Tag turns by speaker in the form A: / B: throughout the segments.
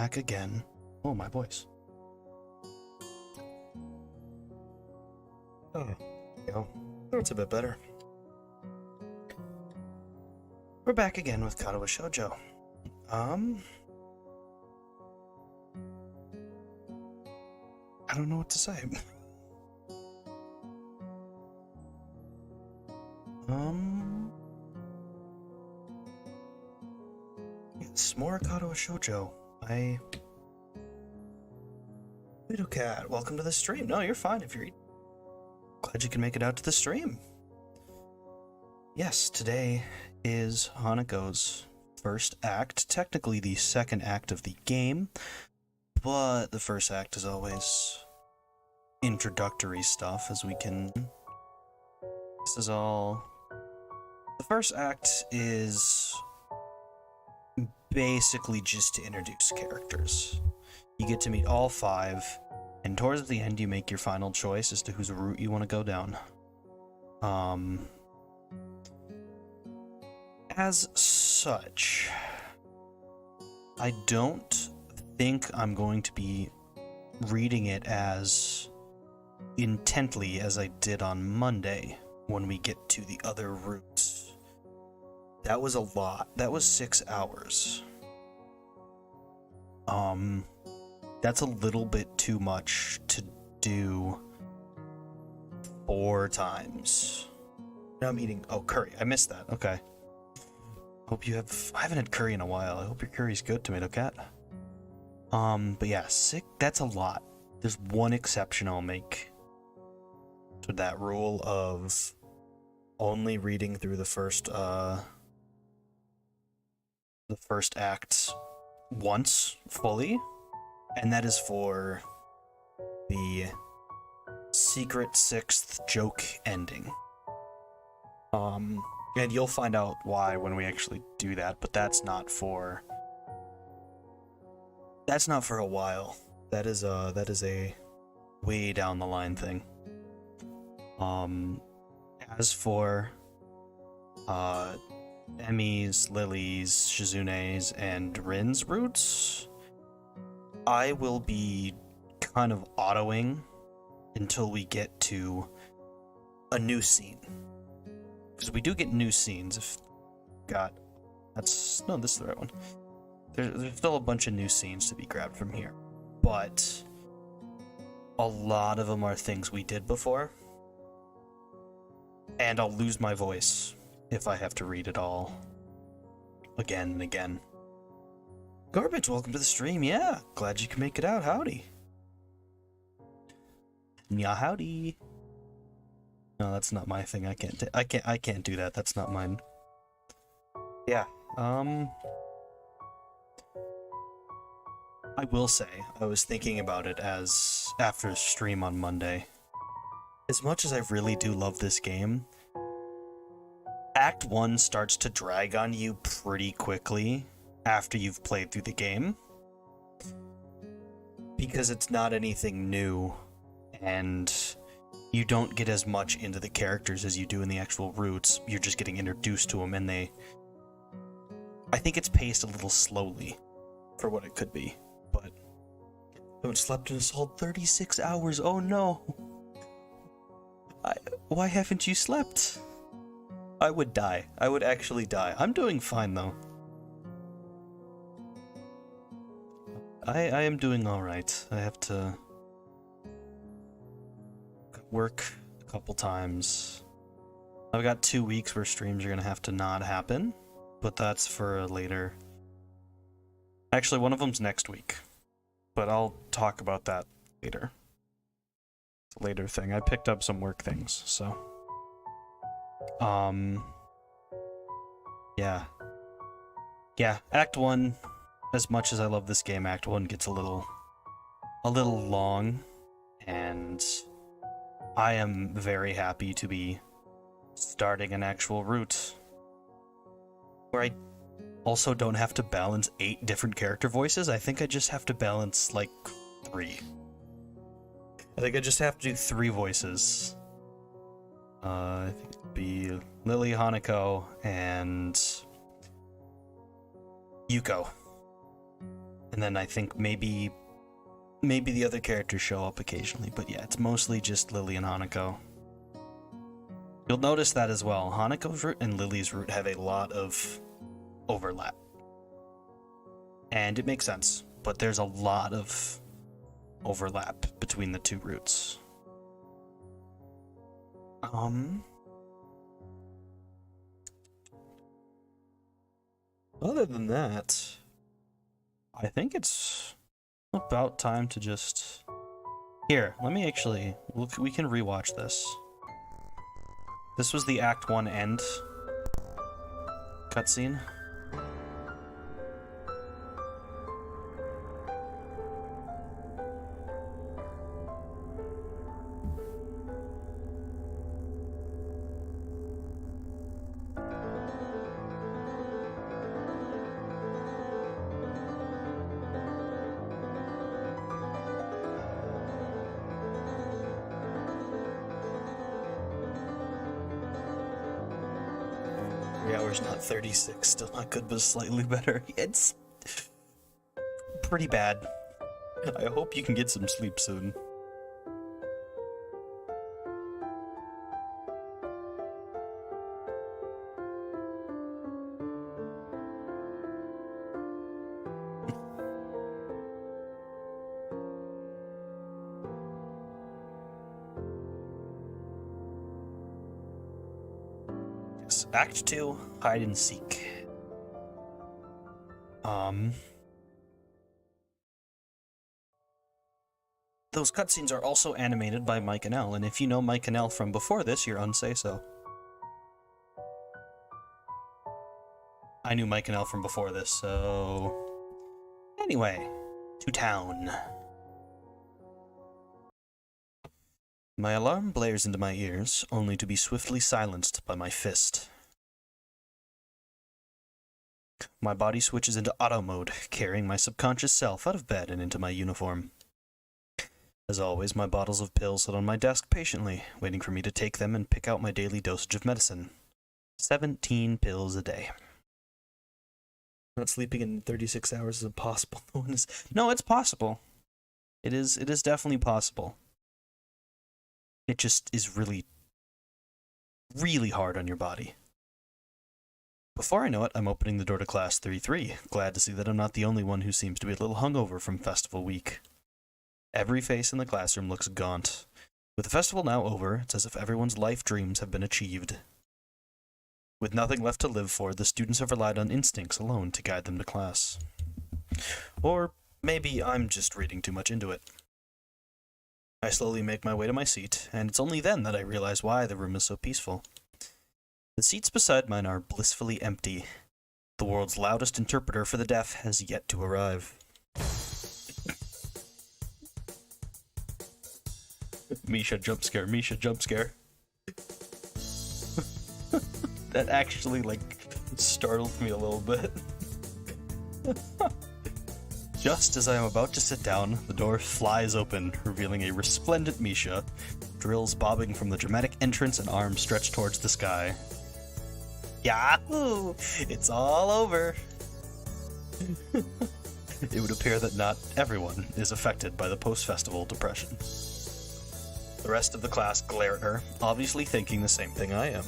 A: back again. Oh, my voice. Oh, you know, that's a bit better. We're back again with Katawa Shoujo. I don't know what to say. It's more Katawa Shoujo. Little cat, welcome to the stream. No, you're fine if you're eating. Glad you can make it out to the stream. Yes, today is Hanako's first act, technically the second act of the game, but the first act is always introductory stuff, as we can... This is all... The first act is basically just to introduce characters. You get to meet all 5, and towards the end you make your final choice as to whose route you want to go down. As such, I don't think I'm going to be reading it as intently as I did on Monday when we get to the other routes. That was a lot. That was 6 hours. That's a little bit too much to do 4 times. Now I'm eating... Oh, curry. I missed that. Okay. Hope you have... I haven't had curry in a while. I hope your curry's good, Tomato Cat. But yeah, that's a lot. There's one exception I'll make to that rule of only reading through the first act once fully, and that is for the secret 6th joke ending. And you'll find out why when we actually do that, but that's not for a while. That is a way down the line thing. As for Emi's, Lily's, Shizune's, and Rin's routes, I will be kind of autoing until we get to a new scene. Because we do get new scenes. This is the right one. There's still a bunch of new scenes to be grabbed from here, but a lot of them are things we did before, and I'll lose my voice if I have to read it all again and again. Garbage, welcome to the stream. Yeah, glad you can make it out. Howdy. Yeah, howdy. No, that's not my thing. I can't do that. That's not mine. Yeah. I will say, I was thinking about it as after the stream on Monday. As much as I really do love this game, Act 1 starts to drag on you pretty quickly after you've played through the game, because it's not anything new, and you don't get as much into the characters as you do in the actual routes. You're just getting introduced to them, and I think it's paced a little slowly for what it could be, but I haven't slept in a solid 36 hours. Oh no. Why haven't you slept? I would die. I would actually die. I'm doing fine though. I am doing alright. I have to work a couple times. I've got 2 weeks where streams are gonna have to not happen, but that's for later. Actually, one of them's next week, but I'll talk about that later. It's a later thing. I picked up some work things, so. Yeah, Act 1, as much as I love this game, Act 1 gets a little long, and I am very happy to be starting an actual route where I also don't have to balance 8 different character voices. I think I just have to balance, like, 3. I think I just have to do 3 voices. I think it'd be Lily, Hanako, and Yuko. And then I think maybe the other characters show up occasionally, but yeah, it's mostly just Lily and Hanako. You'll notice that as well. Hanako's route and Lily's route have a lot of overlap. And it makes sense, but there's a lot of overlap between the two routes. Other than that, I think it's about time to just... Here, let me actually... we can rewatch this. This was the Act 1 end cutscene. Not 36, still not good, but slightly better. It's pretty bad. I hope you can get some sleep soon. Act 2, Hide and Seek. Those cutscenes are also animated by Mike and L, and if you know Mike and L from before this, you're unsay-so. I knew Mike and L from before this, so... Anyway, to town. My alarm blares into my ears, only to be swiftly silenced by my fist. My body switches into auto mode, carrying my subconscious self out of bed and into my uniform. As always, my bottles of pills sit on my desk patiently, waiting for me to take them and pick out my daily dosage of medicine. 17 pills a day. Not sleeping in 36 hours is impossible. No, it's possible. It is definitely possible. It just is really, really hard on your body. Before I know it, I'm opening the door to Class 3-3, glad to see that I'm not the only one who seems to be a little hungover from festival week. Every face in the classroom looks gaunt. With the festival now over, it's as if everyone's life dreams have been achieved. With nothing left to live for, the students have relied on instincts alone to guide them to class. Or maybe I'm just reading too much into it. I slowly make my way to my seat, and it's only then that I realize why the room is so peaceful. The seats beside mine are blissfully empty. The world's loudest interpreter for the deaf has yet to arrive. Misha jump scare, Misha jump scare. That actually, startled me a little bit. Just as I am about to sit down, the door flies open, revealing a resplendent Misha, drills bobbing from the dramatic entrance and arms stretched towards the sky. Yahoo! It's all over! It would appear that not everyone is affected by the post-festival depression. The rest of the class glare at her, obviously thinking the same thing I am.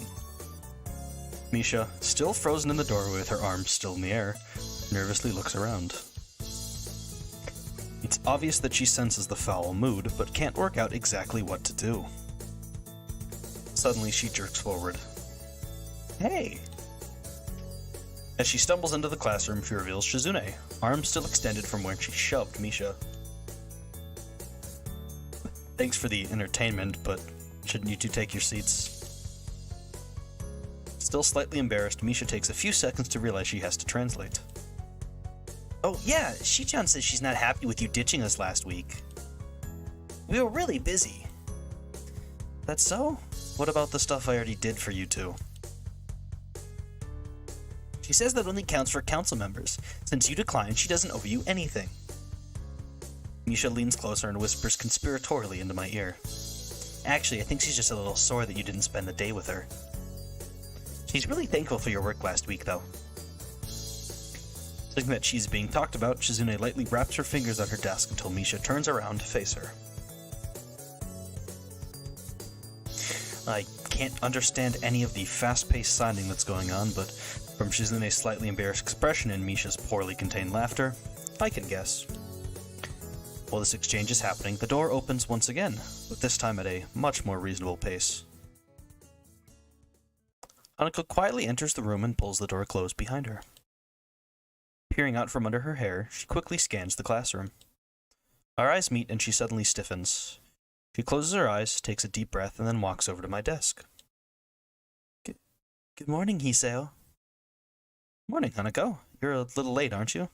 A: Misha, still frozen in the doorway with her arms still in the air, nervously looks around. It's obvious that she senses the foul mood, but can't work out exactly what to do. Suddenly, she jerks forward. Hey! As she stumbles into the classroom, she reveals Shizune, arms still extended from where she shoved Misha. Thanks for the entertainment, but shouldn't you two take your seats? Still slightly embarrassed, Misha takes a few seconds to realize she has to translate. Oh yeah, Shi-chan says she's not happy with you ditching us last week. We were really busy. That's so? What about the stuff I already did for you two? She says that only counts for council members. Since you declined, she doesn't owe you anything. Misha leans closer and whispers conspiratorially into my ear. Actually, I think she's just a little sore that you didn't spend the day with her. She's really thankful for your work last week, though. Thinking that she's being talked about, Shizune lightly wraps her fingers on her desk until Misha turns around to face her. I can't understand any of the fast-paced signing that's going on, but from Shizune's slightly embarrassed expression and Misha's poorly contained laughter, I can guess. While this exchange is happening, the door opens once again, but this time at a much more reasonable pace. Hanako quietly enters the room and pulls the door closed behind her. Peering out from under her hair, she quickly scans the classroom. Our eyes meet and she suddenly stiffens. She closes her eyes, takes a deep breath, and then walks over to my desk. Good morning, Hiseo. Morning, Hanako. You're a little late, aren't you?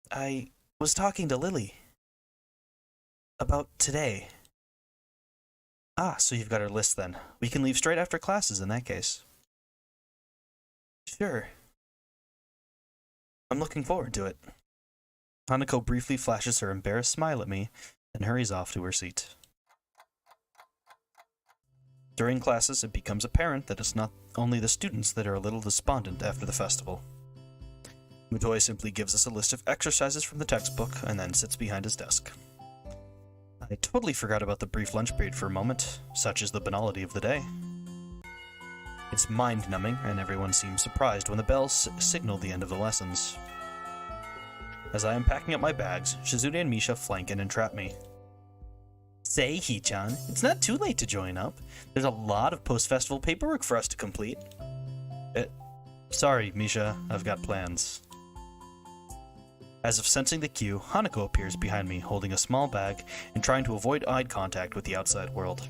A: I was talking to Lily. About today. Ah, so you've got her list then. We can leave straight after classes in that case. Sure. I'm looking forward to it. Hanako briefly flashes her embarrassed smile at me and hurries off to her seat. During classes, it becomes apparent that it's not only the students that are a little despondent after the festival. Mutoi simply gives us a list of exercises from the textbook and then sits behind his desk. I totally forgot about the brief lunch period for a moment, such is the banality of the day. It's mind-numbing, and everyone seems surprised when the bells signal the end of the lessons. As I am packing up my bags, Shizune and Misha flank and entrap me. Say, Hee-chan, it's not too late to join up. There's a lot of post-festival paperwork for us to complete. Sorry, Misha, I've got plans. As if sensing the cue, Hanako appears behind me, holding a small bag and trying to avoid eye contact with the outside world.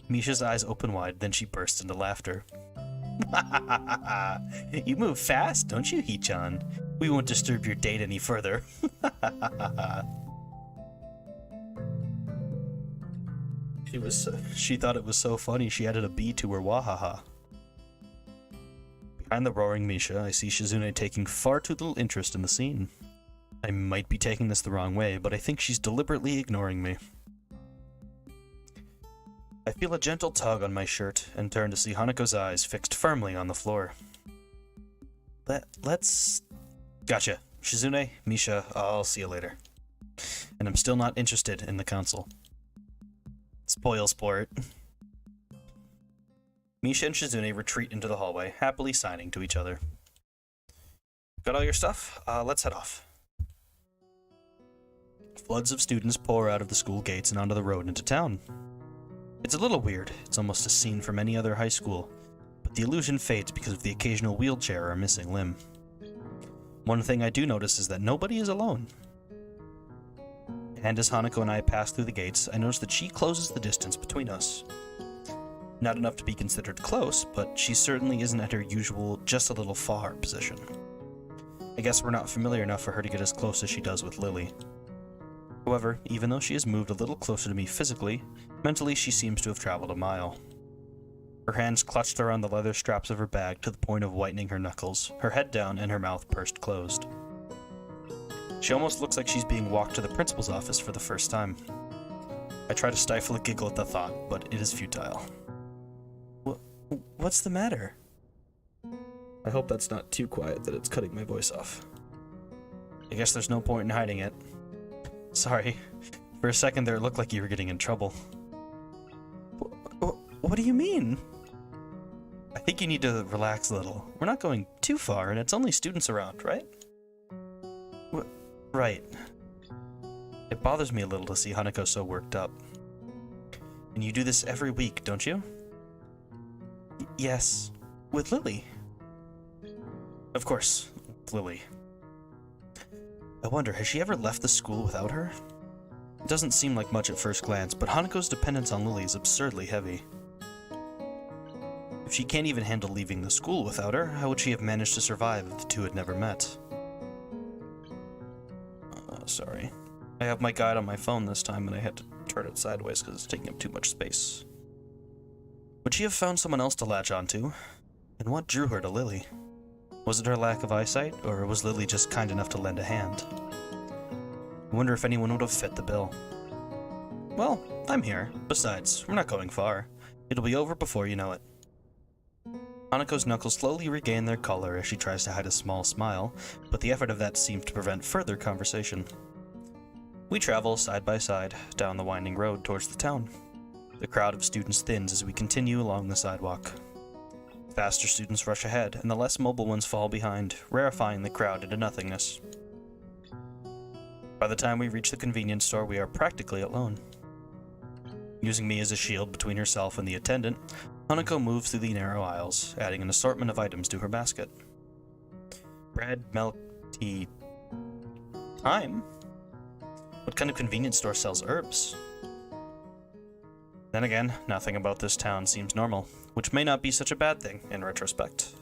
A: Misha's eyes open wide, then she bursts into laughter. You move fast, don't you, Hee-chan? We won't disturb your date any further. She thought it was so funny she added a B to her wahaha. Behind the roaring Misha, I see Shizune taking far too little interest in the scene. I might be taking this the wrong way, but I think she's deliberately ignoring me. I feel a gentle tug on my shirt and turn to see Hanako's eyes fixed firmly on the floor. Let's... Gotcha. Shizune, Misha, I'll see you later. And I'm still not interested in the council. Spoil sport. Misha and Shizune retreat into the hallway, happily signing to each other. Got all your stuff? Let's head off. Floods of students pour out of the school gates and onto the road into town. It's a little weird. It's almost a scene from any other high school, but the illusion fades because of the occasional wheelchair or missing limb. One thing I do notice is that nobody is alone. And as Hanako and I pass through the gates, I notice that she closes the distance between us. Not enough to be considered close, but she certainly isn't at her usual just a little far position. I guess we're not familiar enough for her to get as close as she does with Lily. However, even though she has moved a little closer to me physically, mentally she seems to have traveled a mile. Her hands clutched around the leather straps of her bag to the point of whitening her knuckles, her head down and her mouth pursed closed. She almost looks like she's being walked to the principal's office for the first time. I try to stifle a giggle at the thought, but it is futile. What's the matter? I hope that's not too quiet that it's cutting my voice off. I guess there's no point in hiding it. Sorry. For a second there it looked like you were getting in trouble. What do you mean? I think you need to relax a little. We're not going too far, and it's only students around, right? Right. It bothers me a little to see Hanako so worked up. And you do this every week, don't you? Yes. With Lily. Of course, with Lily. I wonder, has she ever left the school without her? It doesn't seem like much at first glance, but Hanako's dependence on Lily is absurdly heavy. If she can't even handle leaving the school without her, how would she have managed to survive if the two had never met? Sorry. I have my guide on my phone this time, and I had to turn it sideways because it's taking up too much space. Would she have found someone else to latch onto? And what drew her to Lily? Was it her lack of eyesight, or was Lily just kind enough to lend a hand? I wonder if anyone would have fit the bill. Well, I'm here. Besides, we're not going far. It'll be over before you know it. Hanako's knuckles slowly regain their color as she tries to hide a small smile, but the effort of that seems to prevent further conversation. We travel side by side down the winding road towards the town. The crowd of students thins as we continue along the sidewalk. Faster students rush ahead, and the less mobile ones fall behind, rarefying the crowd into nothingness. By the time we reach the convenience store, we are practically alone. Using me as a shield between herself and the attendant, Hanako moves through the narrow aisles, adding an assortment of items to her basket. Bread, milk, tea... Thyme? What kind of convenience store sells herbs? Then again, nothing about this town seems normal, which may not be such a bad thing in retrospect.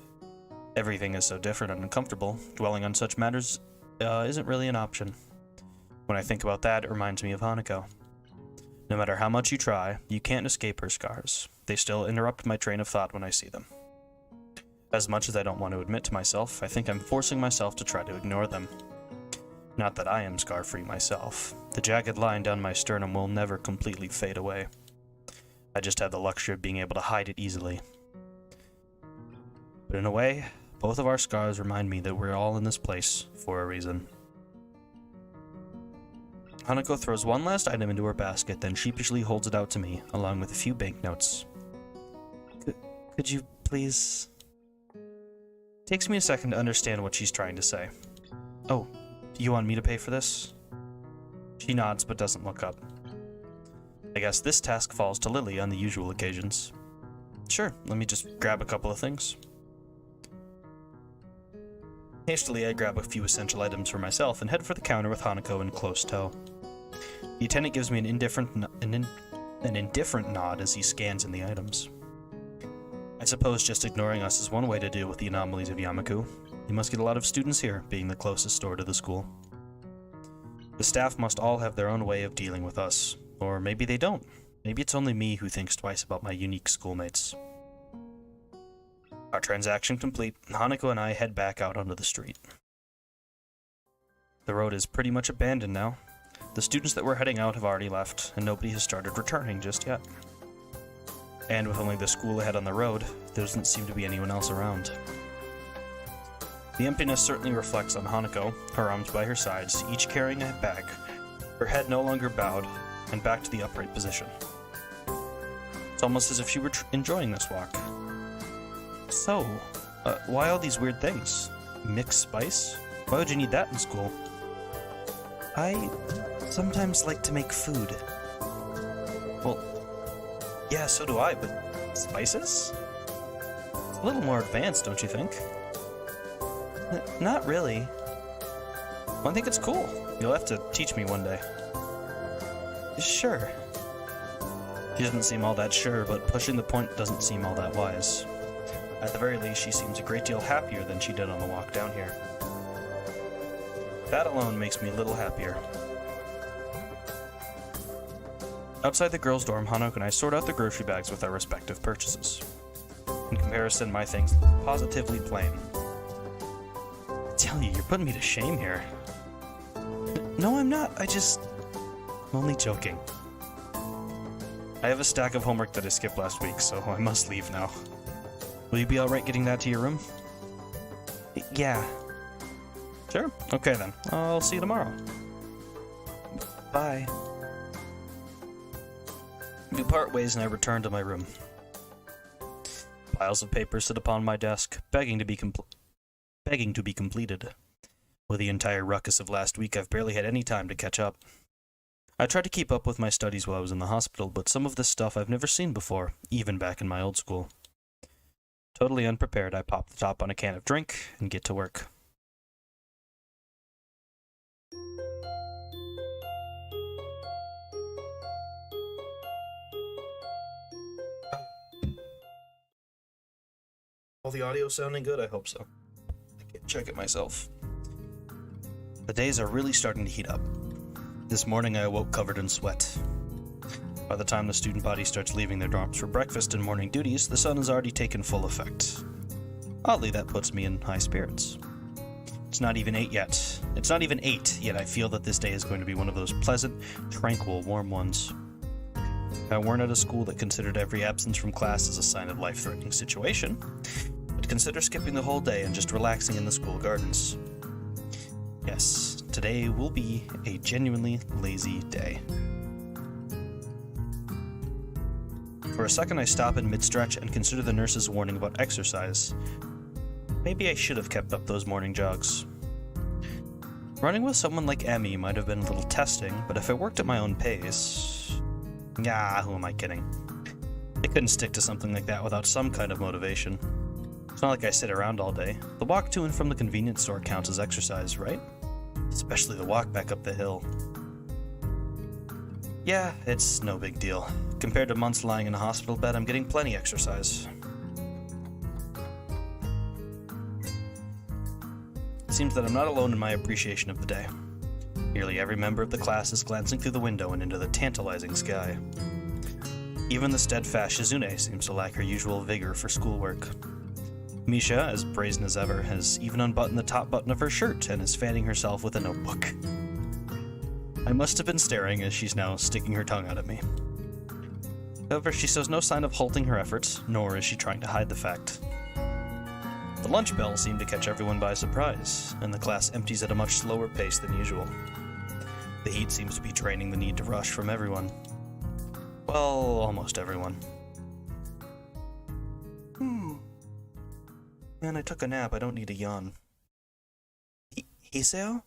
A: Everything is so different and uncomfortable, dwelling on such matters isn't really an option. When I think about that, it reminds me of Hanako. No matter how much you try, you can't escape her scars. They still interrupt my train of thought when I see them. As much as I don't want to admit to myself, I think I'm forcing myself to try to ignore them. Not that I am scar-free myself. The jagged line down my sternum will never completely fade away. I just have the luxury of being able to hide it easily. But in a way, both of our scars remind me that we're all in this place for a reason. Hanako throws one last item into her basket, then sheepishly holds it out to me, along with a few banknotes. Could you please... Takes me a second to understand what she's trying to say. Oh, you want me to pay for this? She nods but doesn't look up. I guess this task falls to Lily on the usual occasions. Sure, let me just grab a couple of things. Hastily, I grab a few essential items for myself and head for the counter with Hanako in close tow. The attendant gives me an indifferent nod as he scans in the items. I suppose just ignoring us is one way to deal with the anomalies of Yamaku. You must get a lot of students here, being the closest store to the school. The staff must all have their own way of dealing with us. Or maybe they don't. Maybe it's only me who thinks twice about my unique schoolmates. Our transaction complete, Hanako and I head back out onto the street. The road is pretty much abandoned now. The students that were heading out have already left, and nobody has started returning just yet. And with only the school ahead on the road, there doesn't seem to be anyone else around. The emptiness certainly reflects on Hanako, her arms by her sides, each carrying a bag, her head no longer bowed, and back to the upright position. It's almost as if she were enjoying this walk. So, why all these weird things? Mixed spice? Why would you need that in school? I sometimes like to make food. Well, yeah, so do I, but spices? It's a little more advanced, don't you think? Not really. Well, I think it's cool. You'll have to teach me one day. Sure. She doesn't seem all that sure, but pushing the point doesn't seem all that wise. At the very least, she seems a great deal happier than she did on the walk down here. That alone makes me a little happier. Outside the girls' dorm, Hanako and I sort out the grocery bags with our respective purchases. In comparison, my things look positively plain. I tell you, you're putting me to shame here. No, I'm not. I'm only joking. I have a stack of homework that I skipped last week, so I must leave now. Will you be alright getting that to your room? Yeah. Sure. Okay then. I'll see you tomorrow. Bye. We part ways and I return to my room. Piles of papers sit upon my desk, begging to be completed. With the entire ruckus of last week, I've barely had any time to catch up. I tried to keep up with my studies while I was in the hospital, but some of this stuff I've never seen before, even back in my old school. Totally unprepared, I pop the top on a can of drink and get to work. All the audio sounding good? I hope so. I can't check it myself. The days are really starting to heat up. This morning I awoke covered in sweat. By the time the student body starts leaving their dorms for breakfast and morning duties, the sun has already taken full effect. Oddly, that puts me in high spirits. It's not even 8 yet. It's not even 8, yet I feel that this day is going to be one of those pleasant, tranquil, warm ones. If I weren't at a school that considered every absence from class as a sign of life-threatening situation, consider skipping the whole day and just relaxing in the school gardens. Yes, today will be a genuinely lazy day. For a second I stop in mid-stretch and consider the nurse's warning about exercise. Maybe I should have kept up those morning jogs. Running with someone like Emmy might have been a little testing, but if I worked at my own pace... Yeah, who am I kidding? I couldn't stick to something like that without some kind of motivation. It's not like I sit around all day. The walk to and from the convenience store counts as exercise, right? Especially the walk back up the hill. Yeah, it's no big deal. Compared to months lying in a hospital bed, I'm getting plenty exercise. It seems that I'm not alone in my appreciation of the day. Nearly every member of the class is glancing through the window and into the tantalizing sky. Even the steadfast Shizune seems to lack her usual vigor for schoolwork. Misha, as brazen as ever, has even unbuttoned the top button of her shirt and is fanning herself with a notebook. I must have been staring as she's now sticking her tongue out at me. However, she shows no sign of halting her efforts, nor is she trying to hide the fact. The lunch bell seemed to catch everyone by surprise, and the class empties at a much slower pace than usual. The heat seems to be draining the need to rush from everyone. Well, almost everyone. Man, I took a nap. I don't need a yawn. Hiseo?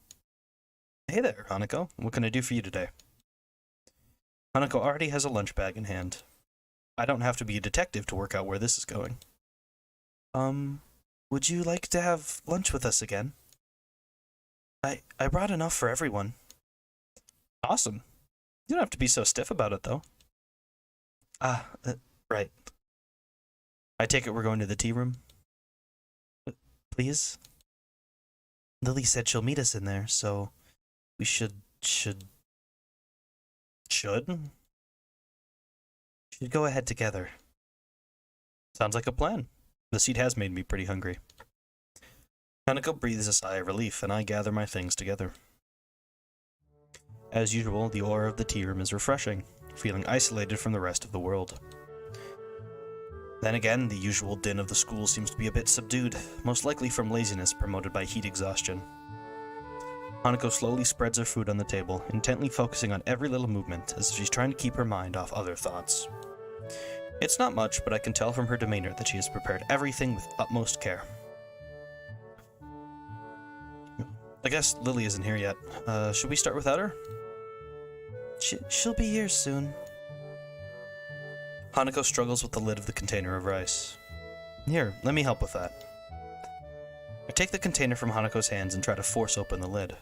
A: Hey there, Hanako. What can I do for you today? Hanako already has a lunch bag in hand. I don't have to be a detective to work out where this is going. Would you like to have lunch with us again? I brought enough for everyone. Awesome. You don't have to be so stiff about it, though. Right. I take it we're going to the tea room? Please? Lily said she'll meet us in there, so we should go ahead together. Sounds like a plan. The seat has made me pretty hungry. Hanako breathes a sigh of relief, and I gather my things together. As usual, the aura of the tea room is refreshing, feeling isolated from the rest of the world. Then again, the usual din of the school seems to be a bit subdued, most likely from laziness promoted by heat exhaustion. Hanako slowly spreads her food on the table, intently focusing on every little movement, as if she's trying to keep her mind off other thoughts. It's not much, but I can tell from her demeanor that she has prepared everything with utmost care. I guess Lily isn't here yet. Should we start without her? She'll be here soon. Hanako struggles with the lid of the container of rice. Here, let me help with that. I take the container from Hanako's hands and try to force open the lid.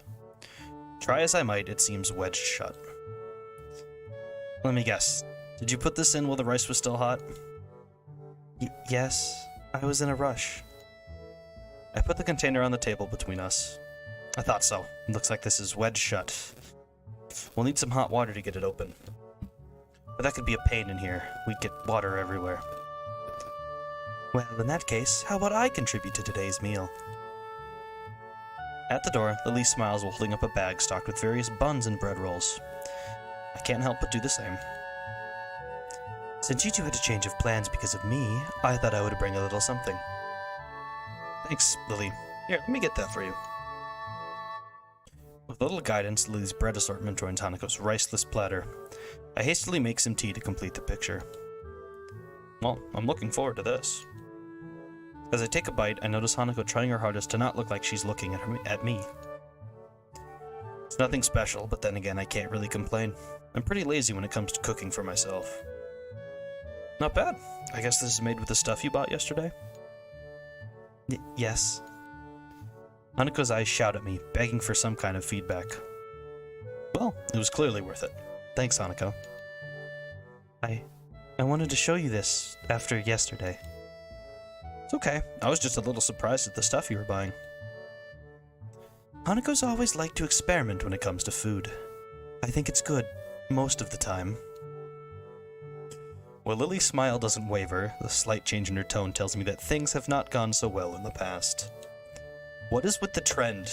A: Try as I might, it seems wedged shut. Let me guess. Did you put this in while the rice was still hot? Yes. I was in a rush. I put the container on the table between us. I thought so. It looks like this is wedged shut. We'll need some hot water to get it open. But that could be a pain in here. We'd get water everywhere. Well, in that case, how about I contribute to today's meal? At the door, Lily smiles while holding up a bag stocked with various buns and bread rolls. I can't help but do the same. Since you two had a change of plans because of me, I thought I would bring a little something. Thanks, Lily. Here, let me get that for you. With a little guidance, Lily's bread assortment joins Hanako's riceless platter. I hastily make some tea to complete the picture. Well, I'm looking forward to this. As I take a bite, I notice Hanako trying her hardest to not look like she's looking at me. It's nothing special, but then again, I can't really complain. I'm pretty lazy when it comes to cooking for myself. Not bad. I guess this is made with the stuff you bought yesterday? Yes. Hanako's eyes shout at me, begging for some kind of feedback. Well, it was clearly worth it. Thanks, Hanako. I wanted to show you this after yesterday. It's okay. I was just a little surprised at the stuff you were buying. Hanako's always liked to experiment when it comes to food. I think it's good, most of the time. While Lily's smile doesn't waver, the slight change in her tone tells me that things have not gone so well in the past. What is with the trend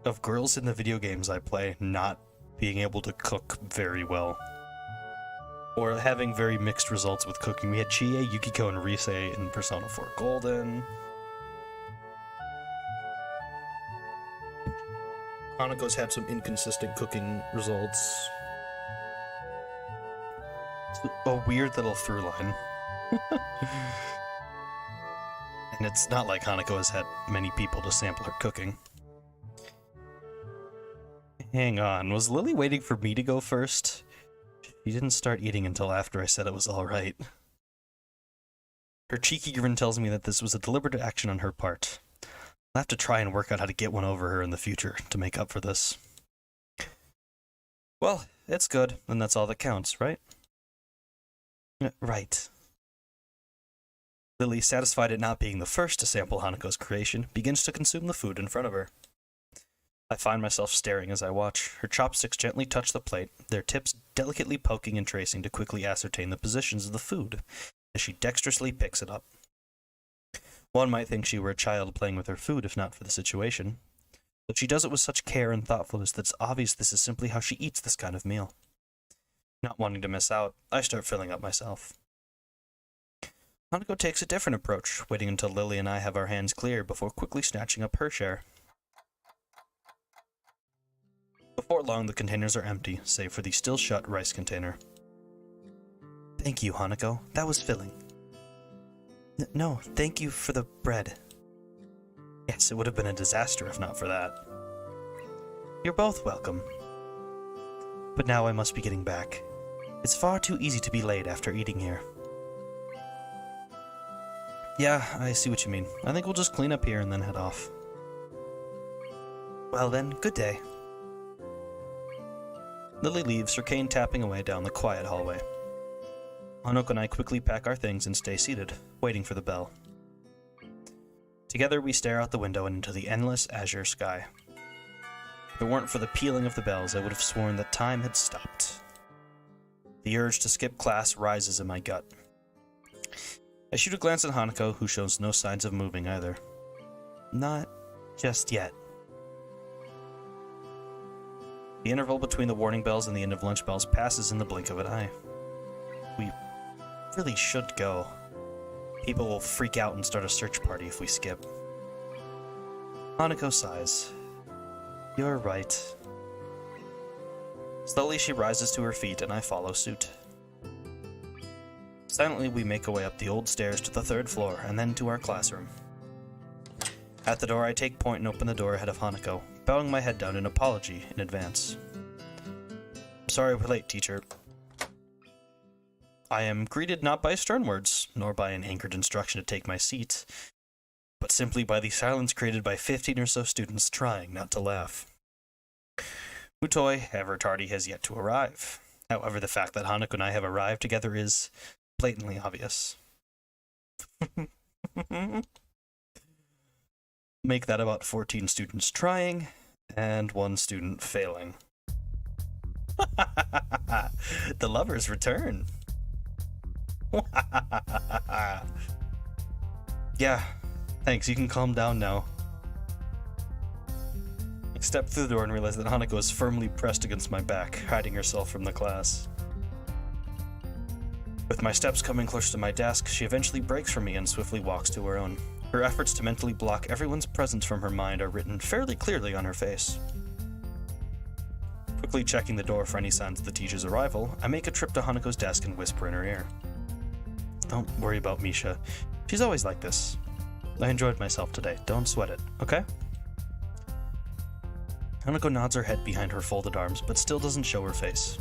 A: of girls in the video games I play not being able to cook very well? or having very mixed results with cooking. We had Chie, Yukiko, and Rise in Persona 4 Golden. Hanako's had some inconsistent cooking results. It's a weird little through line. And it's not like Hanako has had many people to sample her cooking. Hang on, was Lily waiting for me to go first? She didn't start eating until after I said it was alright. Her cheeky grin tells me that this was a deliberate action on her part. I'll have to try and work out how to get one over her in the future to make up for this. Well, it's good, and that's all that counts, right? Right. Lily, satisfied at not being the first to sample Hanako's creation, begins to consume the food in front of her. I find myself staring as I watch. Her chopsticks gently touch the plate, their tips delicately poking and tracing to quickly ascertain the positions of the food, as she dexterously picks it up. One might think she were a child playing with her food if not for the situation, but she does it with such care and thoughtfulness that it's obvious this is simply how she eats this kind of meal. Not wanting to miss out, I start filling up myself. Hanako takes a different approach, waiting until Lily and I have our hands clear before quickly snatching up her share. Before long, the containers are empty, save for the still-shut rice container. Thank you, Hanako. That was filling. No, thank you for the bread. Yes, it would have been a disaster if not for that. You're both welcome. But now I must be getting back. It's far too easy to be late after eating here. Yeah, I see what you mean. I think we'll just clean up here and then head off. Well then, good day. Lily leaves, her cane tapping away down the quiet hallway. Hanako and I quickly pack our things and stay seated, waiting for the bell. Together we stare out the window and into the endless azure sky. If it weren't for the pealing of the bells, I would have sworn that time had stopped. The urge to skip class rises in my gut. I shoot a glance at Hanako, who shows no signs of moving either. Not just yet. The interval between the warning bells and the end of lunch bells passes in the blink of an eye. We really should go. People will freak out and start a search party if we skip. Hanako sighs. You're right. Slowly she rises to her feet and I follow suit. Silently we make our way up the old stairs to the 3rd floor and then to our classroom. At the door I take point and open the door ahead of Hanako, bowing my head down in apology in advance. I'm sorry we're late, teacher. I am greeted not by stern words, nor by an anchored instruction to take my seat, but simply by the silence created by 15 or so students trying not to laugh. Mutoi, ever tardy, has yet to arrive. However, the fact that Hanako and I have arrived together is blatantly obvious. Make that about 14 students trying, and 1 student failing. The lovers return. Yeah, thanks, you can calm down now. I step through the door and realize that Hanako is firmly pressed against my back, hiding herself from the class. With my steps coming closer to my desk, she eventually breaks from me and swiftly walks to her own. Her efforts to mentally block everyone's presence from her mind are written fairly clearly on her face. Quickly checking the door for any signs of the teacher's arrival, I make a trip to Hanako's desk and whisper in her ear. Don't worry about Misha. She's always like this. I enjoyed myself today. Don't sweat it, okay? Hanako nods her head behind her folded arms, but still doesn't show her face.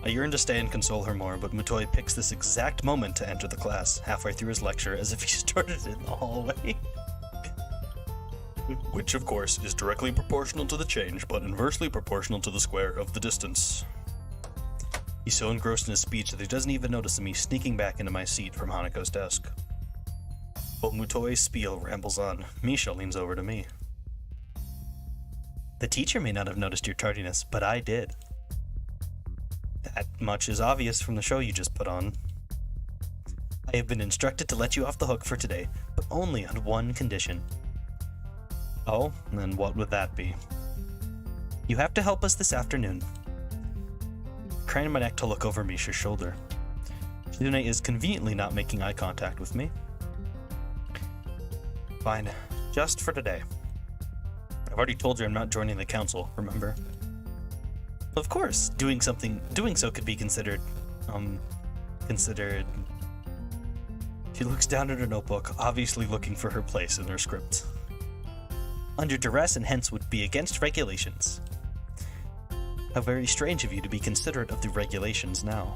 A: I yearn to stay and console her more, but Mutoi picks this exact moment to enter the class, halfway through his lecture, as if he started it in the hallway. Which, of course, is directly proportional to the change, but inversely proportional to the square of the distance. He's so engrossed in his speech that he doesn't even notice me sneaking back into my seat from Hanako's desk. While Mutoi's spiel rambles on, Misha leans over to me. The teacher may not have noticed your tardiness, but I did. That much is obvious from the show you just put on. I have been instructed to let you off the hook for today, but only on one condition. Oh, and what would that be? You have to help us this afternoon. craning my neck to look over Misha's shoulder. Shizune is conveniently not making eye contact with me. Fine. Just for today. I've already told you I'm not joining the council, remember? Of course, doing so could be considered, She looks down at her notebook, obviously looking for her place in her script. Under duress and hence would be against regulations. How very strange of you to be considerate of the regulations now.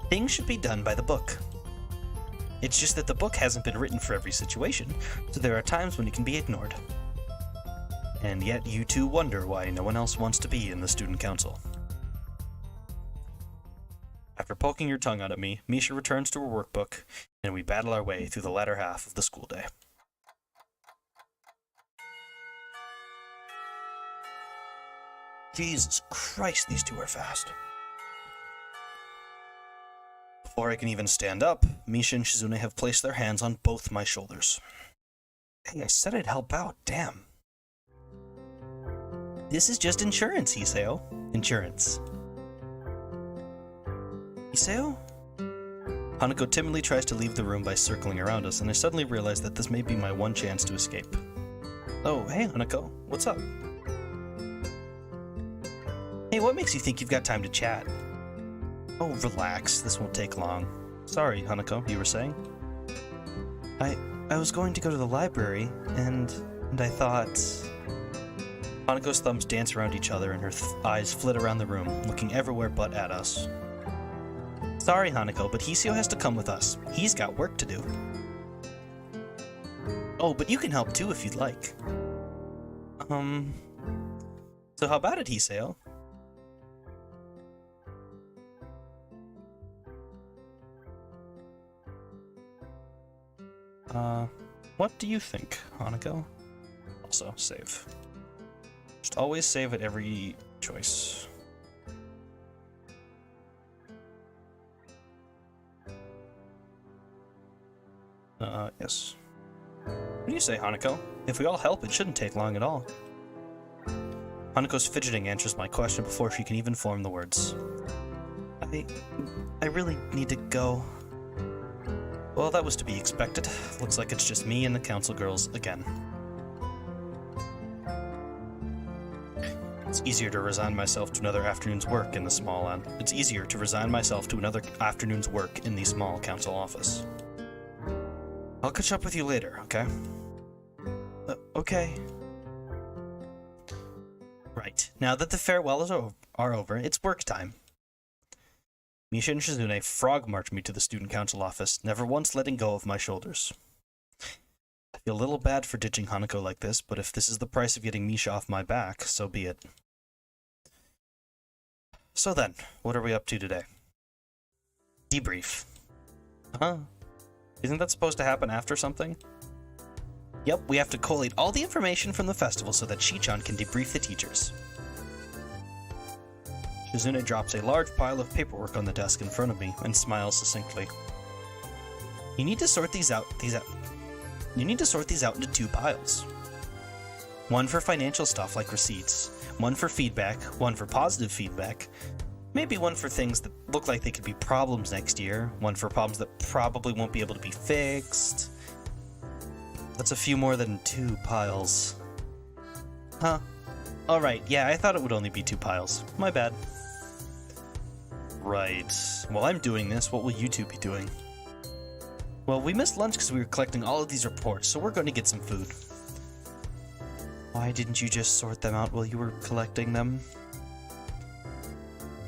A: Things should be done by the book. It's just that the book hasn't been written for every situation, so there are times when it can be ignored. And yet you two wonder why no one else wants to be in the student council. After poking your tongue out at me, Misha returns to her workbook, and we battle our way through the latter half of the school day. Jesus Christ, these two are fast. Before I can even stand up, Misha and Shizune have placed their hands on both my shoulders. Hey, I said I'd help out, damn. This is just insurance, Hiseo. Insurance. Hiseo? Hanako timidly tries to leave the room by circling around us, and I suddenly realize that this may be my one chance to escape. Oh, hey Hanako, what's up? Hey, what makes you think you've got time to chat? Oh, relax, this won't take long. Sorry, Hanako, you were saying? I was going to go to the library, and I thought... Hanako's thumbs dance around each other and her eyes flit around the room, looking everywhere but at us. Sorry, Hanako, but Hiseo has to come with us. He's got work to do. Oh, but you can help too if you'd like. So how about it, Hiseo? What do you think, Hanako? Also, save. Just always save at every choice. Yes. What do you say, Hanako? If we all help, it shouldn't take long at all. Hanako's fidgeting answers my question before she can even form the words. I really need to go. Well, that was to be expected. Looks like it's just me and the council girls again. It's easier to resign myself to another afternoon's work in the small It's easier to resign myself to another afternoon's work in the small council office. I'll catch up with you later, okay? Okay. Right, now that the farewells are over, it's work time. Misha and Shizune frog march me to the student council office, never once letting go of my shoulders. I feel a little bad for ditching Hanako like this, but if this is the price of getting Misha off my back, so be it. So then, what are we up to today? Debrief. Huh? Isn't that supposed to happen after something? Yep, we have to collate all the information from the festival so that Shi-chan can debrief the teachers. Shizune drops a large pile of paperwork on the desk in front of me and smiles succinctly. You need to sort these out into two piles. One for financial stuff like receipts, one for feedback, one for positive feedback, maybe one for things that look like they could be problems next year, one for problems that probably won't be able to be fixed. That's a few more than two piles. Huh. Alright, yeah, I thought it would only be two piles. My bad. Right. While I'm doing this, what will you two be doing? Well, we missed lunch because we were collecting all of these reports, so we're going to get some food. Why didn't you just sort them out while you were collecting them?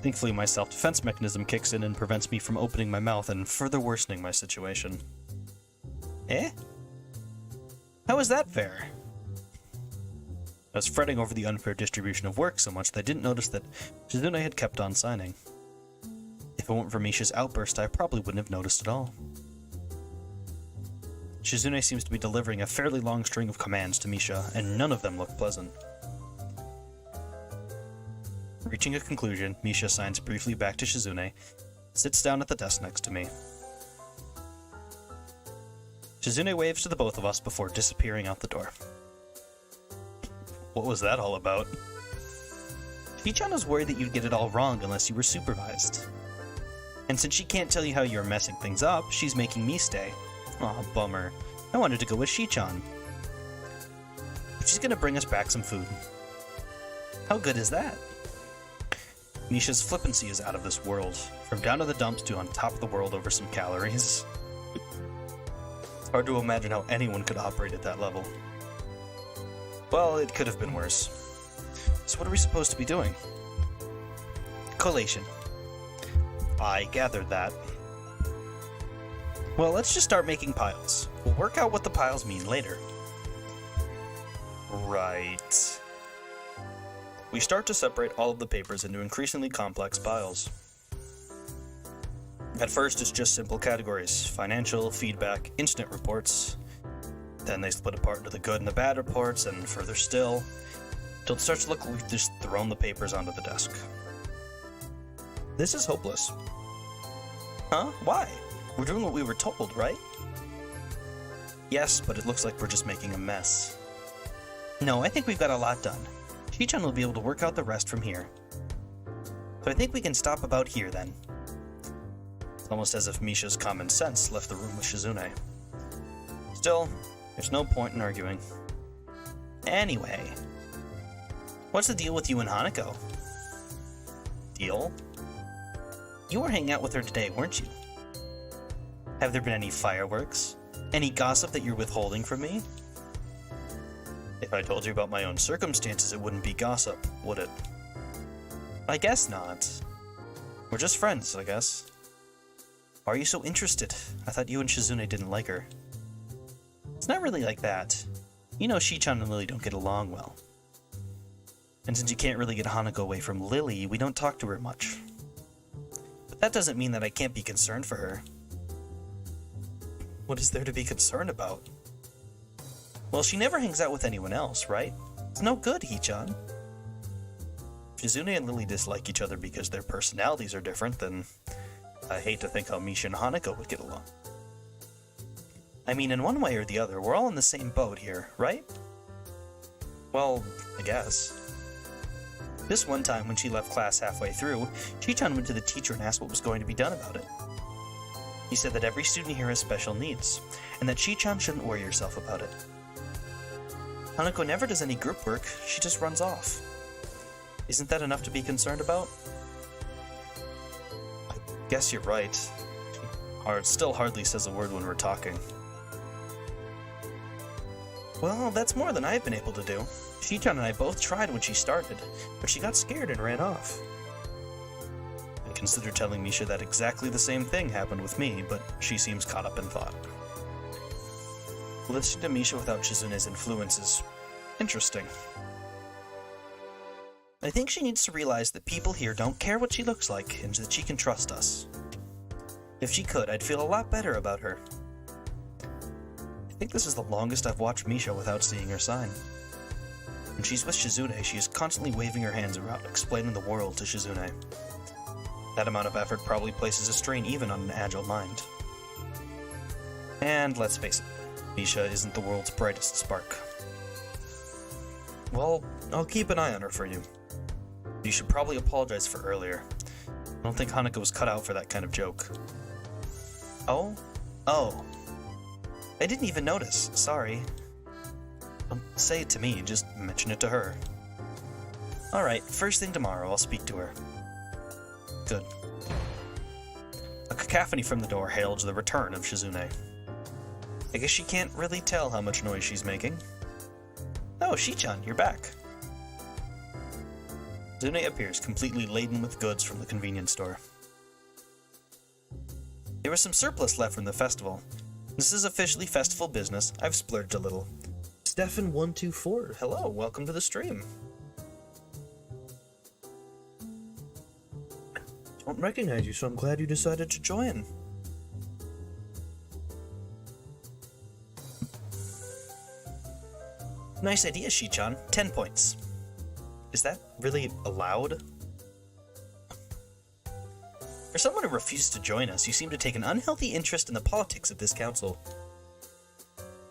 A: Thankfully, my self-defense mechanism kicks in and prevents me from opening my mouth and further worsening my situation. Eh? How is that fair? I was fretting over the unfair distribution of work so much that I didn't notice that Shizune had kept on signing. If it weren't for Misha's outburst, I probably wouldn't have noticed at all. Shizune seems to be delivering a fairly long string of commands to Misha, and none of them look pleasant. Reaching a conclusion, Misha signs briefly back to Shizune, sits down at the desk next to me. Shizune waves to the both of us before disappearing out the door. What was that all about? Shi-chan was worried that you'd get it all wrong unless you were supervised. And since she can't tell you how you're messing things up, she's making me stay. Aw, bummer. I wanted to go with Shi-chan. But she's gonna bring us back some food. How good is that? Misha's flippancy is out of this world. From down to the dumps to on top of the world over some calories. It's hard to imagine how anyone could operate at that level. Well, it could have been worse. So what are we supposed to be doing? Collation. I gathered that. Well, let's just start making piles. We'll work out what the piles mean later. Right. We start to separate all of the papers into increasingly complex piles. At first, it's just simple categories: financial, feedback, incident reports. Then they split apart into the good and the bad reports, and further still, till it starts to look like we've just thrown the papers onto the desk. This is hopeless. Huh? Why? We're doing what we were told, right? Yes, but it looks like we're just making a mess. No, I think we've got a lot done. Shi-chan will be able to work out the rest from here. So I think we can stop about here, then. It's almost as if Misha's common sense left the room with Shizune. Still, there's no point in arguing. Anyway, what's the deal with you and Hanako? Deal? You were hanging out with her today, weren't you? Have there been any fireworks? Any gossip that you're withholding from me? If I told you about my own circumstances, it wouldn't be gossip, would it? I guess not. We're just friends, I guess. Why are you so interested? I thought you and Shizune didn't like her. It's not really like that. You know Shi-chan and Lily don't get along well. And since you can't really get Hanako away from Lily, we don't talk to her much. But that doesn't mean that I can't be concerned for her. What is there to be concerned about? Well, she never hangs out with anyone else, right? It's no good, Hee-chan. If Shizune and Lily dislike each other because their personalities are different, then I hate to think how Misha and Hanako would get along. I mean, in one way or the other, we're all in the same boat here, right? Well, I guess. This one time when she left class halfway through, Shi-chan went to the teacher and asked what was going to be done about it. He said that every student here has special needs, and that Shi-chan shouldn't worry herself about it. Hanako never does any group work, she just runs off. Isn't that enough to be concerned about? I guess you're right. She still hardly says a word when we're talking. Well, that's more than I've been able to do. Shi-chan and I both tried when she started, but she got scared and ran off. I considered telling Misha that exactly the same thing happened with me, but she seems caught up in thought. Listening to Misha without Shizune's influence is interesting. I think she needs to realize that people here don't care what she looks like, and that she can trust us. If she could, I'd feel a lot better about her. I think this is the longest I've watched Misha without seeing her sign. When she's with Shizune, she is constantly waving her hands around, explaining the world to Shizune. That amount of effort probably places a strain even on an agile mind. And let's face it, Misha isn't the world's brightest spark. Well, I'll keep an eye on her for you. You should probably apologize for earlier. I don't think Hanako was cut out for that kind of joke. Oh? Oh. I didn't even notice, sorry. Don't say it to me, just mention it to her. Alright, first thing tomorrow, I'll speak to her. Good. A cacophony from the door hails the return of Shizune. I guess she can't really tell how much noise she's making. Oh, Shi-chan, you're back. Shizune appears, completely laden with goods from the convenience store. There was some surplus left from the festival. This is officially festival business. I've splurged a little. Stefan124, hello, welcome to the stream. Don't recognize you, so I'm glad you decided to join. Nice idea, Shi-chan. 10 points. Is that really allowed? For someone who refuses to join us, you seem to take an unhealthy interest in the politics of this council.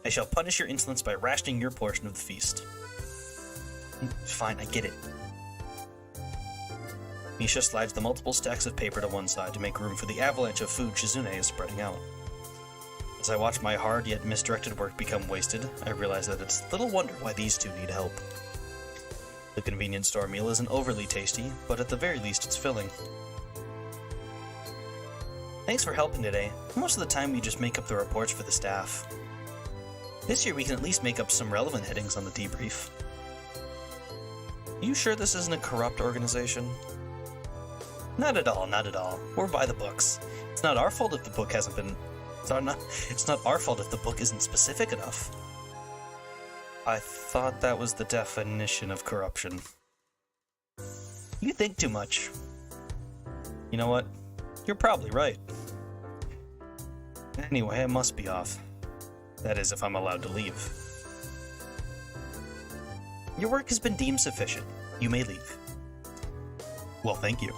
A: I shall punish your insolence by rationing your portion of the feast. Fine, I get it. Misha slides the multiple stacks of paper to one side to make room for the avalanche of food Shizune is spreading out. As I watch my hard yet misdirected work become wasted, I realize that it's little wonder why these two need help. The convenience store meal isn't overly tasty, but at the very least it's filling. Thanks for helping today. Most of the time we just make up the reports for the staff. This year we can at least make up some relevant headings on the debrief. You sure this isn't a corrupt organization? Not at all, not at all. We're by the books. It's not our fault if the book hasn't been... It's not our fault if the book isn't specific enough. I thought that was the definition of corruption. You think too much. You know what? You're probably right. Anyway, I must be off. That is, if I'm allowed to leave. Your work has been deemed sufficient. You may leave. Well, thank you.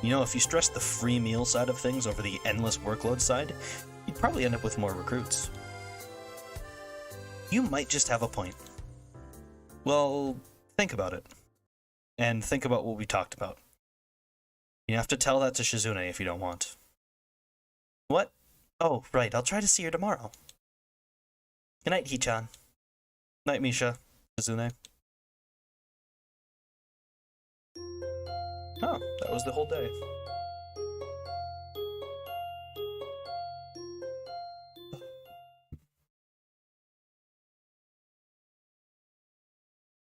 A: You know, if you stress the free meal side of things over the endless workload side, you'd probably end up with more recruits. You might just have a point. Well, think about it. And think about what we talked about. You have to tell that to Shizune if you don't want. What? Oh, right, I'll try to see her tomorrow. Good night, Hee-chan. Night, Misha. Shizune. Oh, that was the whole day.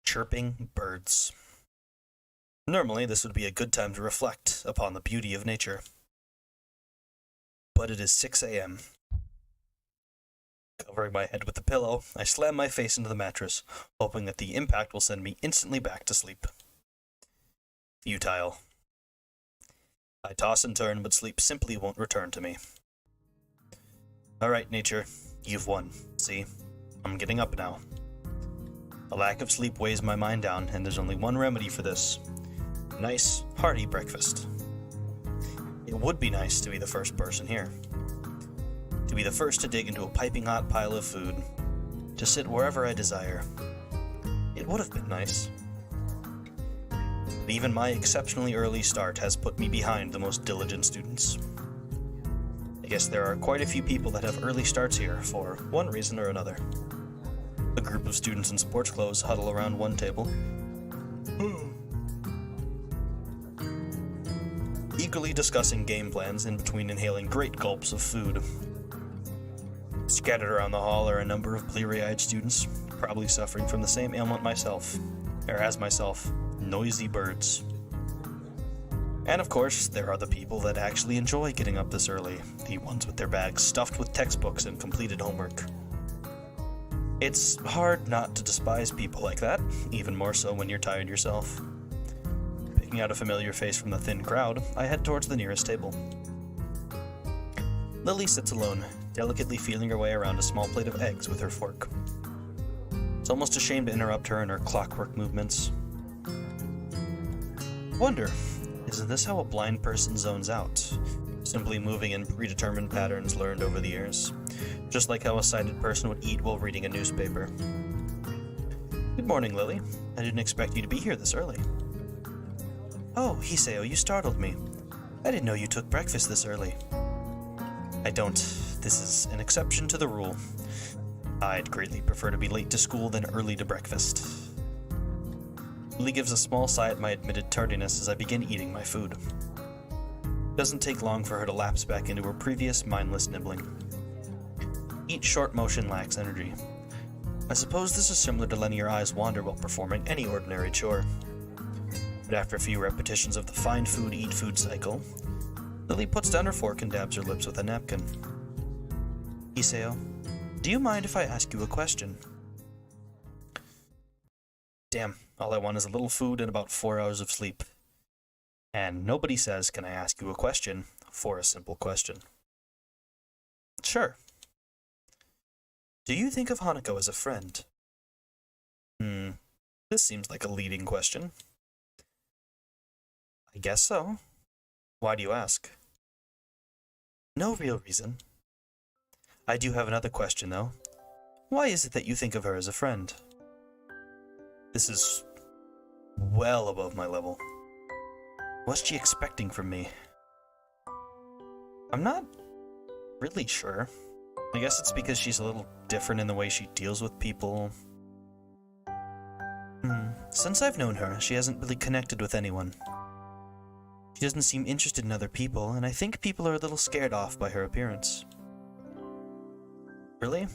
A: Chirping birds. Normally, this would be a good time to reflect upon the beauty of nature. But it is 6 a.m. Covering my head with the pillow, I slam my face into the mattress, hoping that the impact will send me instantly back to sleep. Futile. I toss and turn, but sleep simply won't return to me. Alright, nature. You've won. See? I'm getting up now. A lack of sleep weighs my mind down, and there's only one remedy for this. Nice, hearty breakfast. It would be nice to be the first person here. To be the first to dig into a piping hot pile of food. To sit wherever I desire. It would have been nice. But even my exceptionally early start has put me behind the most diligent students. I guess there are quite a few people that have early starts here for one reason or another. A group of students in sports clothes huddle around one table, eagerly discussing game plans in between inhaling great gulps of food. Scattered around the hall are a number of bleary-eyed students, probably suffering from the same ailment as myself, noisy birds. And of course, there are the people that actually enjoy getting up this early, the ones with their bags stuffed with textbooks and completed homework. It's hard not to despise people like that, even more so when you're tired yourself. Picking out a familiar face from the thin crowd, I head towards the nearest table. Lily sits alone, delicately feeling her way around a small plate of eggs with her fork. It's almost a shame to interrupt her in her clockwork movements. Wonder, isn't this how a blind person zones out? Simply moving in predetermined patterns learned over the years, just like how a sighted person would eat while reading a newspaper. Good morning, Lily. I didn't expect you to be here this early. Oh, Hiseo, you startled me. I didn't know you took breakfast this early. I don't. This is an exception to the rule. I'd greatly prefer to be late to school than early to breakfast. Lily gives a small sigh at my admitted tardiness as I begin eating my food. It doesn't take long for her to lapse back into her previous mindless nibbling. Each short motion lacks energy. I suppose this is similar to letting your eyes wander while performing any ordinary chore. But after a few repetitions of the find food, eat food cycle, Lily puts down her fork and dabs her lips with a napkin. Hiseo, do you mind if I ask you a question? Damn, all I want is a little food and about 4 hours of sleep. And nobody says, can I ask you a question, for a simple question. Sure. Do you think of Hanako as a friend? This seems like a leading question. I guess so. Why do you ask? No real reason. I do have another question, though. Why is it that you think of her as a friend? This is well above my level. What's she expecting from me? I'm not really sure. I guess it's because she's a little different in the way she deals with people. Since I've known her, she hasn't really connected with anyone. She doesn't seem interested in other people, and I think people are a little scared off by her appearance. Really?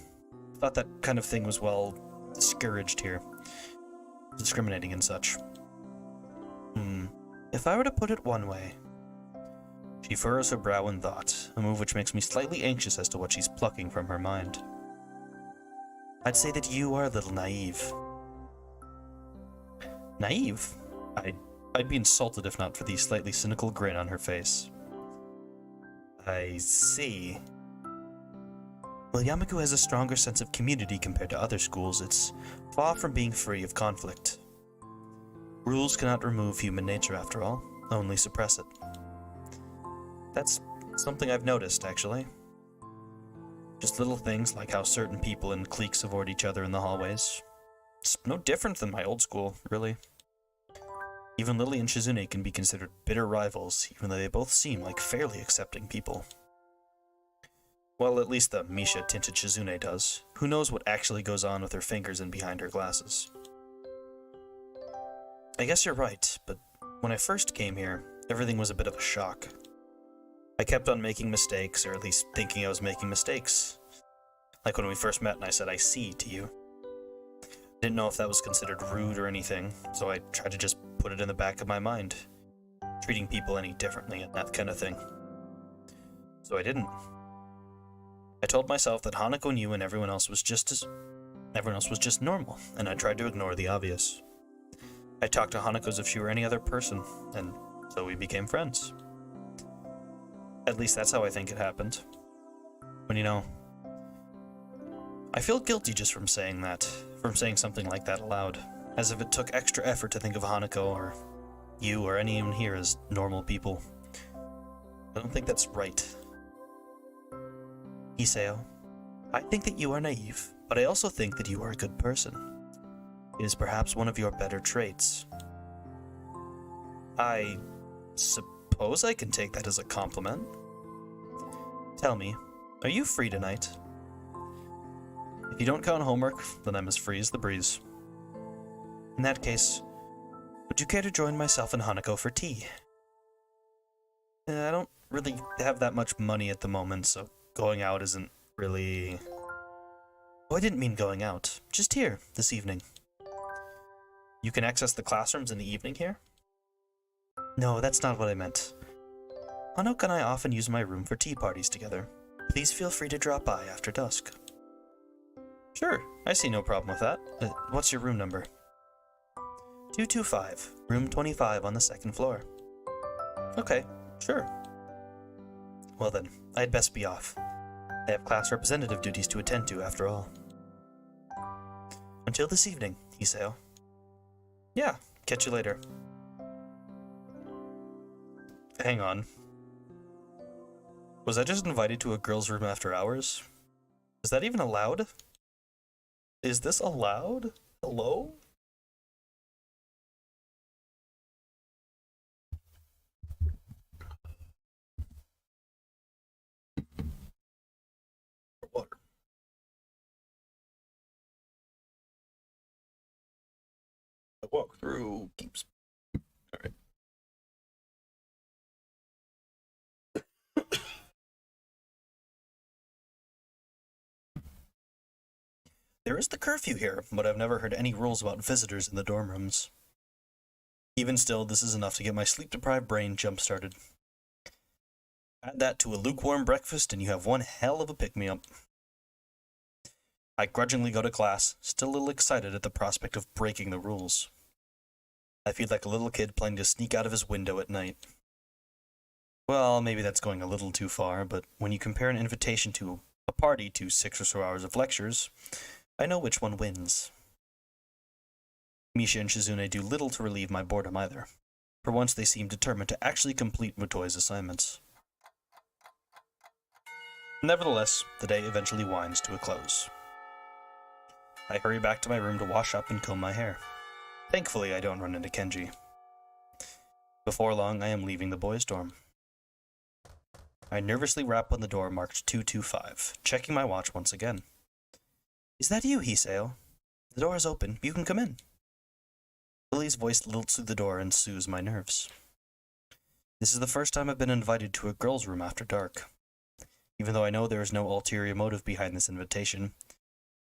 A: Thought that kind of thing was, well, discouraged here. Discriminating and such. If I were to put it one way... She furrows her brow in thought, a move which makes me slightly anxious as to what she's plucking from her mind. I'd say that you are a little naive. Naive? I'd be insulted if not for the slightly cynical grin on her face. I see. While Yamaku has a stronger sense of community compared to other schools, it's far from being free of conflict. Rules cannot remove human nature, after all, only suppress it. That's something I've noticed, actually. Just little things like how certain people in cliques avoid each other in the hallways. It's no different than my old school, really. Even Lily and Shizune can be considered bitter rivals, even though they both seem like fairly accepting people. Well, at least the Misha-tinted Shizune does. Who knows what actually goes on with her fingers and behind her glasses. I guess you're right, but when I first came here, everything was a bit of a shock. I kept on making mistakes, or at least thinking I was making mistakes. Like when we first met and I said, "I see" to you. Didn't know if that was considered rude or anything, so I tried to just put it in the back of my mind. Treating people any differently and that kind of thing. So I didn't. I told myself that Hanako knew and everyone else was just normal, and I tried to ignore the obvious. I talked to Hanako as if she were any other person, and so we became friends. At least that's how I think it happened. But you know, I feel guilty just from saying that, from saying something like that aloud, as if it took extra effort to think of Hanako or you or anyone here as normal people. I don't think that's right. Iseo, I think that you are naive, but I also think that you are a good person. It is perhaps one of your better traits. I suppose I can take that as a compliment. Tell me, are you free tonight? If you don't count homework, then I'm as free as the breeze. In that case, would you care to join myself and Hanako for tea? I don't really have that much money at the moment, so going out isn't really... Oh, I didn't mean going out. Just here, this evening. You can access the classrooms in the evening here? No, that's not what I meant. Hanako and I often use my room for tea parties together. Please feel free to drop by after dusk. Sure, I see no problem with that. What's your room number? 225, room 25 on the second floor. Okay, sure. Well then, I'd best be off. I have class representative duties to attend to, after all. Until this evening, Iseo. Yeah, catch you later. Hang on. Was I just invited to a girl's room after hours? Is that even allowed? Is this allowed? Hello? Water. The walkthrough keeps... Alright. There is the curfew here, but I've never heard any rules about visitors in the dorm rooms. Even still, this is enough to get my sleep-deprived brain jump-started. Add that to a lukewarm breakfast and you have one hell of a pick-me-up. I grudgingly go to class, still a little excited at the prospect of breaking the rules. I feel like a little kid planning to sneak out of his window at night. Well, maybe that's going a little too far, but when you compare an invitation to a party to 6 or so hours of lectures, I know which one wins. Misha and Shizune do little to relieve my boredom either. For once they seem determined to actually complete Mutoi's assignments. Nevertheless, the day eventually winds to a close. I hurry back to my room to wash up and comb my hair. Thankfully, I don't run into Kenji. Before long, I am leaving the boys' dorm. I nervously rap on the door marked 225, checking my watch once again. Is that you, Hiseo? The door is open. You can come in. Lily's voice lilts through the door and soothes my nerves. This is the first time I've been invited to a girls' room after dark. Even though I know there is no ulterior motive behind this invitation,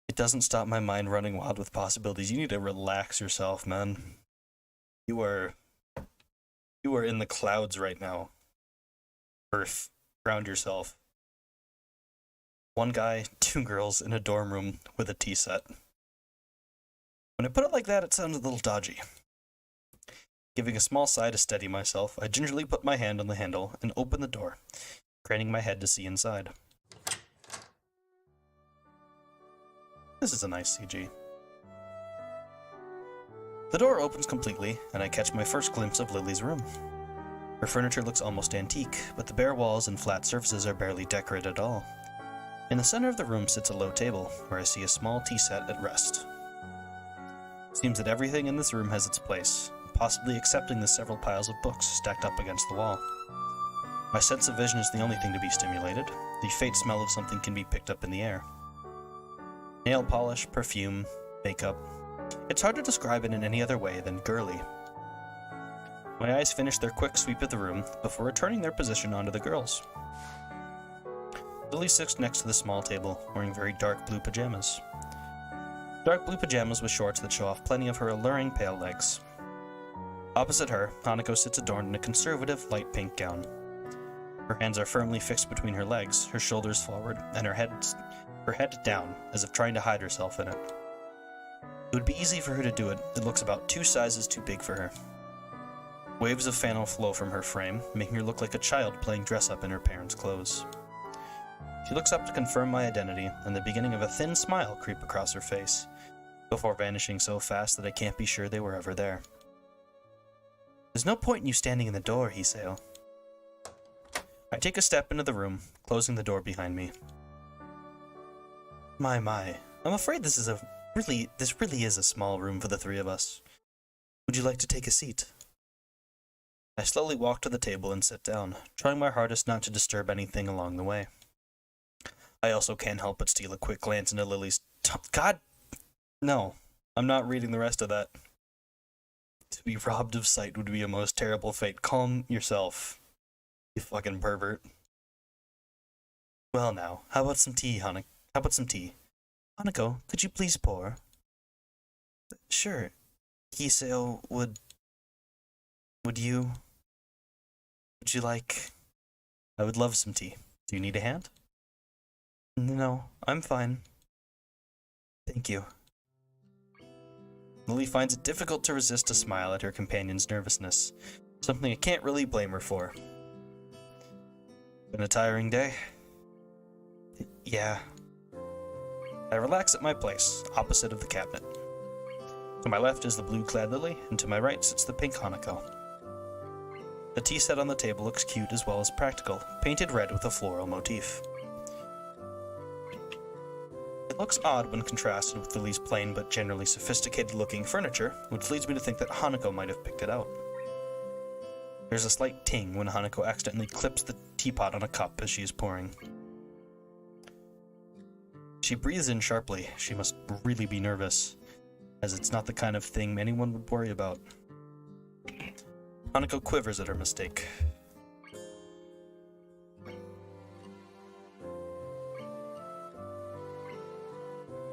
A: it doesn't stop my mind running wild with possibilities. You need to relax yourself, man. You are in the clouds right now. Earth. Ground yourself. One guy, two girls in a dorm room with a tea set. When I put it like that, it sounds a little dodgy. Giving a small sigh to steady myself, I gingerly put my hand on the handle and open the door, craning my head to see inside. This is a nice CG. The door opens completely, and I catch my first glimpse of Lily's room. Her furniture looks almost antique, but the bare walls and flat surfaces are barely decorated at all. In the center of the room sits a low table, where I see a small tea set at rest. It seems that everything in this room has its place, possibly excepting the several piles of books stacked up against the wall. My sense of vision is the only thing to be stimulated. The faint smell of something can be picked up in the air. Nail polish, perfume, makeup. It's hard to describe it in any other way than girly. My eyes finish their quick sweep of the room before returning their position onto the girls. Lily sits next to the small table, wearing very dark blue pajamas. Dark blue pajamas with shorts that show off plenty of her alluring pale legs. Opposite her, Hanako sits adorned in a conservative light pink gown. Her hands are firmly fixed between her legs, her shoulders forward, and her head down, as if trying to hide herself in it. It would be easy for her to do it. It looks about 2 sizes too big for her. Waves of flannel flow from her frame, making her look like a child playing dress-up in her parents' clothes. She looks up to confirm my identity, and the beginning of a thin smile creep across her face, before vanishing so fast that I can't be sure they were ever there. There's no point in you standing in the door, Hiseo. I take a step into the room, closing the door behind me. My, I'm afraid this really is a small room for the 3 of us. Would you like to take a seat? I slowly walk to the table and sit down, trying my hardest not to disturb anything along the way. I also can't help but steal a quick glance into Lily's God! No, I'm not reading the rest of that. To be robbed of sight would be a most terrible fate. Calm yourself, you fucking pervert. Well now, how about some tea, Hanako? How about some tea? Hanako, could you please pour? Sure. Hiseo, would you like... I would love some tea. Do you need a hand? No, I'm fine. Thank you. Lily finds it difficult to resist a smile at her companion's nervousness, something I can't really blame her for. Been a tiring day? Yeah. I relax at my place, opposite of the cabinet. To my left is the blue-clad Lily, and to my right sits the pink Hanako. The tea set on the table looks cute as well as practical, painted red with a floral motif. It looks odd when contrasted with Lily's plain but generally sophisticated-looking furniture, which leads me to think that Hanako might have picked it out. There's a slight ting when Hanako accidentally clips the teapot on a cup as she is pouring. She breathes in sharply. She must really be nervous, as it's not the kind of thing anyone would worry about. Hanako quivers at her mistake.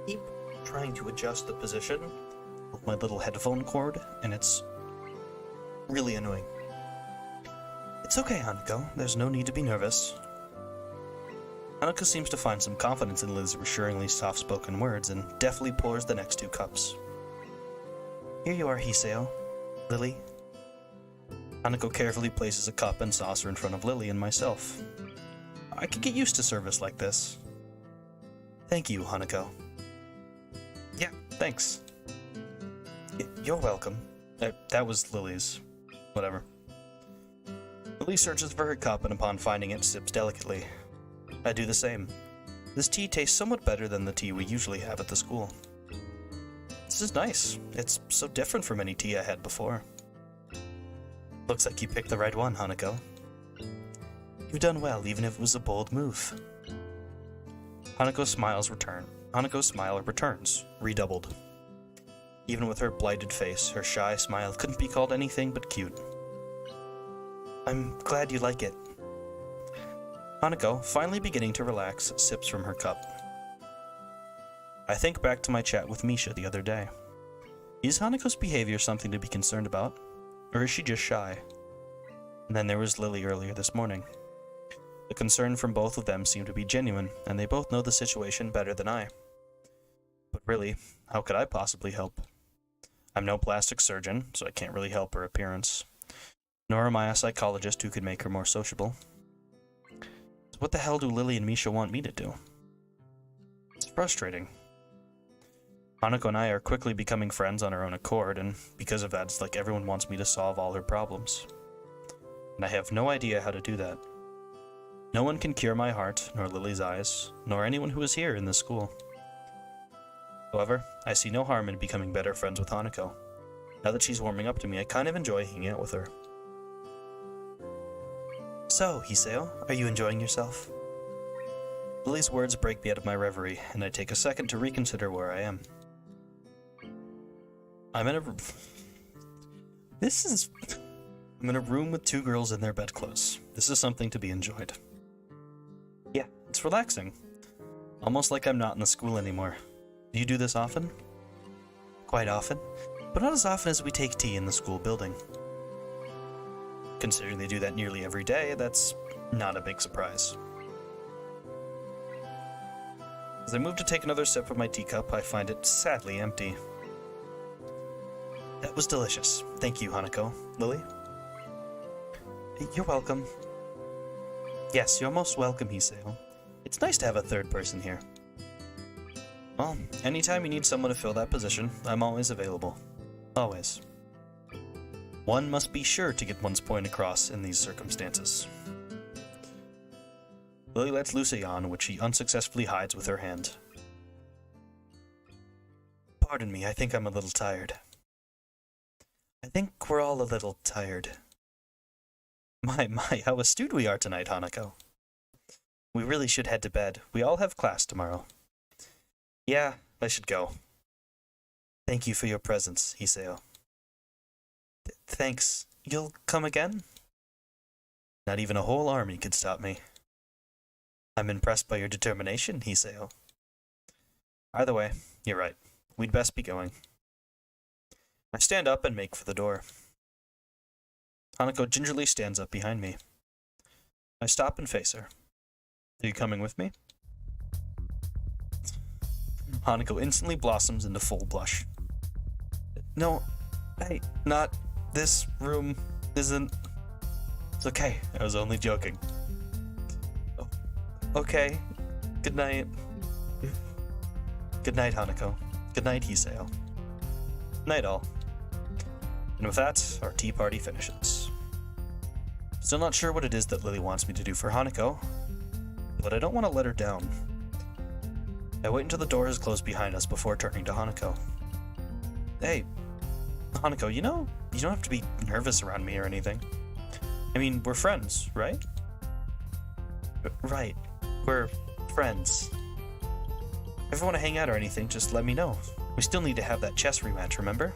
A: Keep trying to adjust the position of my little headphone cord, and it's really annoying. It's okay, Hanako. There's no need to be nervous. Hanako seems to find some confidence in Liz's reassuringly soft-spoken words and deftly pours the next 2 cups. Here you are, Hiseo. Lily. Hanako carefully places a cup and saucer in front of Lily and myself. I could get used to service like this. Thank you, Hanako. Yeah, thanks. You're welcome. That was Lily's. Whatever. Lily searches for her cup and upon finding it, sips delicately. I do the same. This tea tastes somewhat better than the tea we usually have at the school. This is nice. It's so different from any tea I had before. Looks like you picked the right one, Hanako. You've done well, even if it was a bold move. Hanako's smile returns, redoubled. Even with her blighted face, her shy smile couldn't be called anything but cute. I'm glad you like it. Hanako, finally beginning to relax, sips from her cup. I think back to my chat with Misha the other day. Is Hanako's behavior something to be concerned about? Or is she just shy? And then there was Lily earlier this morning. The concern from both of them seemed to be genuine, and they both know the situation better than I. But really, how could I possibly help? I'm no plastic surgeon, so I can't really help her appearance. Nor am I a psychologist who could make her more sociable. So what the hell do Lily and Misha want me to do? It's frustrating. Hanako and I are quickly becoming friends on our own accord, and because of that, it's like everyone wants me to solve all her problems. And I have no idea how to do that. No one can cure my heart, nor Lily's eyes, nor anyone who is here in this school. However, I see no harm in becoming better friends with Hanako. Now that she's warming up to me, I kind of enjoy hanging out with her. So, Hiseo, are you enjoying yourself? Lily's words break me out of my reverie, and I take a second to reconsider where I am. I'm in a room with two girls in their bedclothes. This is something to be enjoyed. Yeah, it's relaxing. Almost like I'm not in the school anymore. Do you do this often? Quite often, but not as often as we take tea in the school building. Considering they do that nearly every day, that's not a big surprise. As I move to take another sip of my teacup, I find it sadly empty. That was delicious. Thank you, Hanako. Lily? You're welcome. Yes, you're most welcome, Hiseo. It's nice to have a third person here. Well, anytime you need someone to fill that position, I'm always available. Always. One must be sure to get one's point across in these circumstances. Lily lets loose a yawn, which she unsuccessfully hides with her hand. Pardon me, I think I'm a little tired. I think we're all a little tired. My, how astute we are tonight, Hanako. We really should head to bed. We all have class tomorrow. Yeah, I should go. Thank you for your presence, Hiseo. Thanks. You'll come again? Not even a whole army could stop me. I'm impressed by your determination, Hiseo. Either way, you're right. We'd best be going. I stand up and make for the door. Hanako gingerly stands up behind me. I stop and face her. Are you coming with me? Hanako instantly blossoms into full blush. No, not this room isn't... It's okay, I was only joking. Oh, okay, good night. Good night, Hanako. Good night, Hiseo. Night all. And with that, our tea party finishes. Still not sure what it is that Lily wants me to do for Hanako, but I don't want to let her down. I wait until the door is closed behind us before turning to Hanako. Hey, Hanako, you don't have to be nervous around me or anything. I mean, we're friends, right? Right, we're friends. If you want to hang out or anything, just let me know. We still need to have that chess rematch, remember?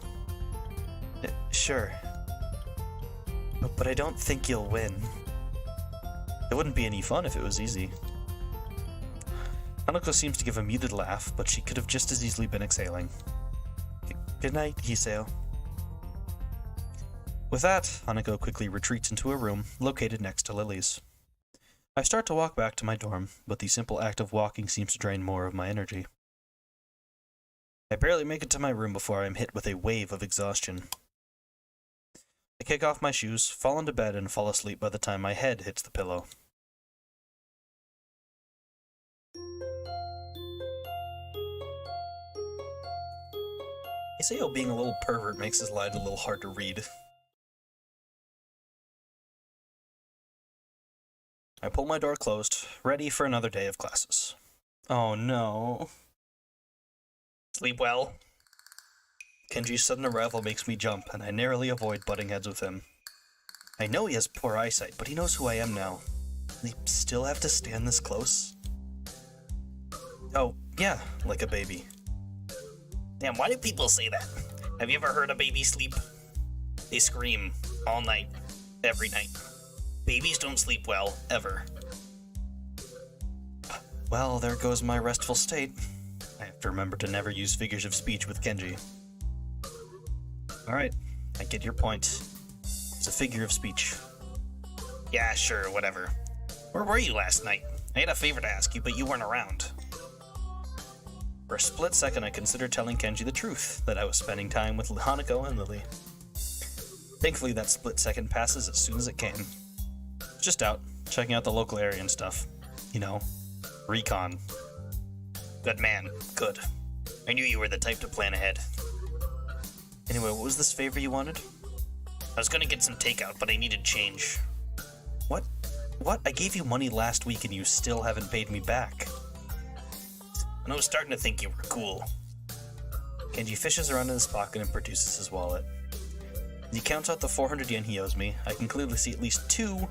A: Sure. But I don't think you'll win. It wouldn't be any fun if it was easy. Hanako seems to give a muted laugh, but she could have just as easily been exhaling. Good night, Hiseo. With that, Hanako quickly retreats into a room located next to Lily's. I start to walk back to my dorm, but the simple act of walking seems to drain more of my energy. I barely make it to my room before I am hit with a wave of exhaustion. I kick off my shoes, fall into bed, and fall asleep by the time my head hits the pillow. Hiseo being a little pervert makes his line a little hard to read. I pull my door closed, ready for another day of classes. Oh no. Sleep well. Kenji's sudden arrival makes me jump, and I narrowly avoid butting heads with him. I know he has poor eyesight, but he knows who I am now. They still have to stand this close? Oh, yeah, like a baby.
B: Damn, why do people say that? Have you ever heard a baby sleep? They scream all night, every night. Babies don't sleep well, ever.
A: Well, there goes my restful state. I have to remember to never use figures of speech with Kenji. Alright, I get your point. It's a figure of speech.
B: Yeah, sure, whatever. Where were you last night? I had a favor to ask you, but you weren't around.
A: For a split second, I considered telling Kenji the truth, that I was spending time with Hanako and Lily. Thankfully, that split second passes as soon as it came. Just out, checking out the local area and stuff. You know, recon.
B: Good man, good. I knew you were the type to plan ahead.
A: Anyway, what was this favor you wanted?
B: I was gonna get some takeout, but I needed change.
A: What? What? I gave you money last week and you still haven't paid me back.
B: And I was starting to think you were cool.
A: Kenji fishes around in his pocket and produces his wallet. As he counts out the 400 yen he owes me, I can clearly see at least two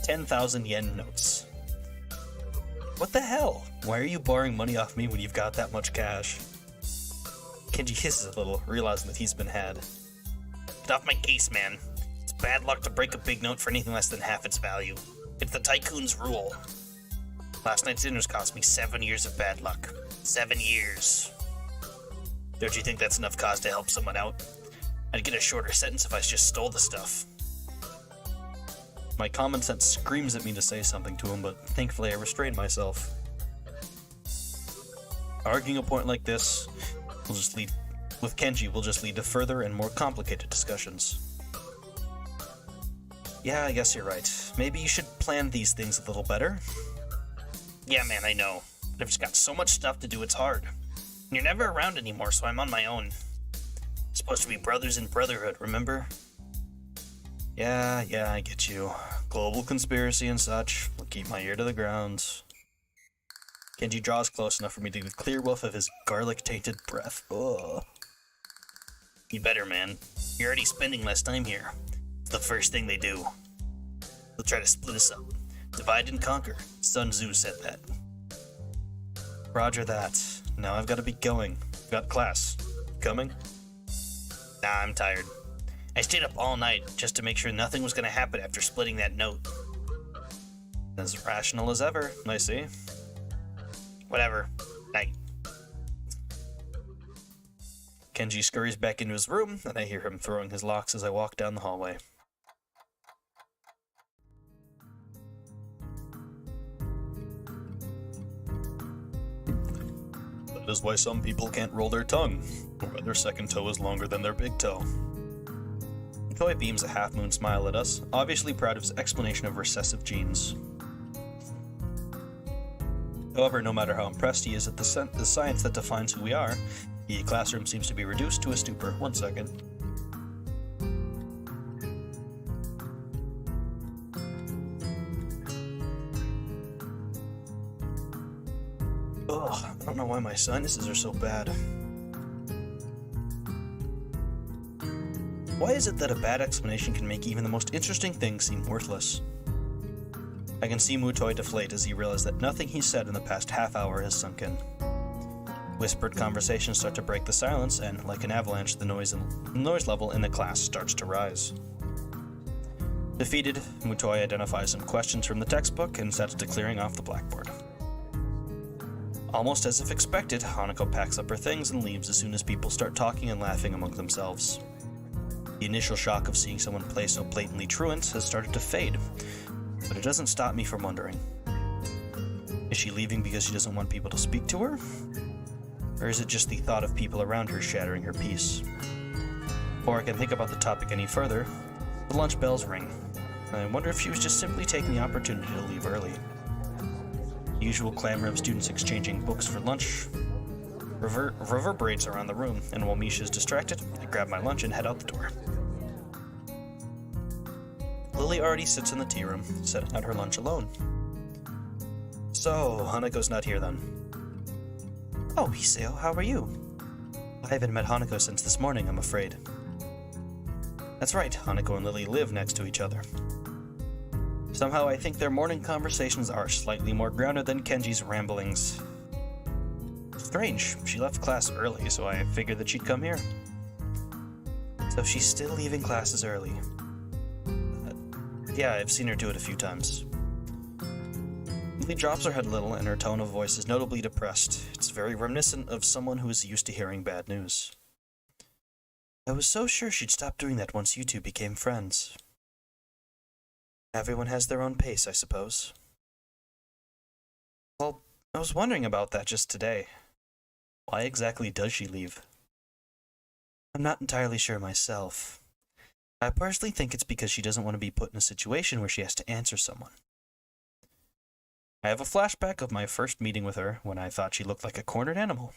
A: 10,000 yen notes. What the hell? Why are you borrowing money off me when you've got that much cash? Kenji hisses a little, realizing that he's been had.
B: Get off my case, man. It's bad luck to break a big note for anything less than half its value. It's the tycoon's rule. Last night's dinners cost me 7 years of bad luck. 7 years. Don't you think that's enough cause to help someone out? I'd get a shorter sentence if I just stole the stuff.
A: My common sense screams at me to say something to him, but thankfully I restrained myself. Arguing a point like this with Kenji will just lead to further and more complicated discussions. Yeah, I guess you're right. Maybe you should plan these things a little better.
B: Yeah, man, I know. But I've just got so much stuff to do, it's hard. And you're never around anymore, so I'm on my own. It's supposed to be brothers in brotherhood, remember?
A: Yeah, I get you. Global conspiracy and such. I'll keep my ear to the ground. Kenji draws close enough for me to get a clear whiff of his garlic-tainted breath. Ugh.
B: You better, man. You're already spending less time here. It's the first thing they do. They'll try to split us up. Divide and conquer. Sun Tzu said that.
A: Roger that. Now I've got to be going. Got class. Coming?
B: Nah, I'm tired. I stayed up all night just to make sure nothing was going to happen after splitting that note.
A: As rational as ever, I see.
B: Whatever. Night.
A: Kenji scurries back into his room, and I hear him throwing his locks as I walk down the hallway. That is why some people can't roll their tongue, or why their second toe is longer than their big toe. Koi beams a half-moon smile at us, obviously proud of his explanation of recessive genes. However, no matter how impressed he is at the science that defines who we are, the classroom seems to be reduced to a stupor. 1 second. Ugh, I don't know why my sinuses are so bad. Why is it that a bad explanation can make even the most interesting things seem worthless? I can see Mutoi deflate as he realizes that nothing he said in the past half hour has sunk in. Whispered conversations start to break the silence, and, like an avalanche, the noise level in the class starts to rise. Defeated, Mutoi identifies some questions from the textbook and sets to clearing off the blackboard. Almost as if expected, Hanako packs up her things and leaves as soon as people start talking and laughing among themselves. The initial shock of seeing someone play so blatantly truant has started to fade, but it doesn't stop me from wondering. Is she leaving because she doesn't want people to speak to her? Or is it just the thought of people around her shattering her peace? Before I can think about the topic any further, the lunch bells ring. I wonder if she was just simply taking the opportunity to leave early. The usual clamor of students exchanging books for lunch reverberates around the room, and while Misha is distracted, I grab my lunch and head out the door. Lily already sits in the tea room, setting out her lunch alone. So, Hanako's not here then. Oh, Hiseo, how are you? I haven't met Hanako since this morning, I'm afraid. That's right, Hanako and Lily live next to each other. Somehow I think their morning conversations are slightly more grounded than Kenji's ramblings. Strange, she left class early, so I figured that she'd come here. So she's still leaving classes early. Yeah, I've seen her do it a few times. Lily drops her head a little, and her tone of voice is notably depressed. It's very reminiscent of someone who is used to hearing bad news. I was so sure she'd stop doing that once you two became friends. Everyone has their own pace, I suppose. Well, I was wondering about that just today. Why exactly does she leave? I'm not entirely sure myself. I personally think it's because she doesn't want to be put in a situation where she has to answer someone. I have a flashback of my first meeting with her when I thought she looked like a cornered animal.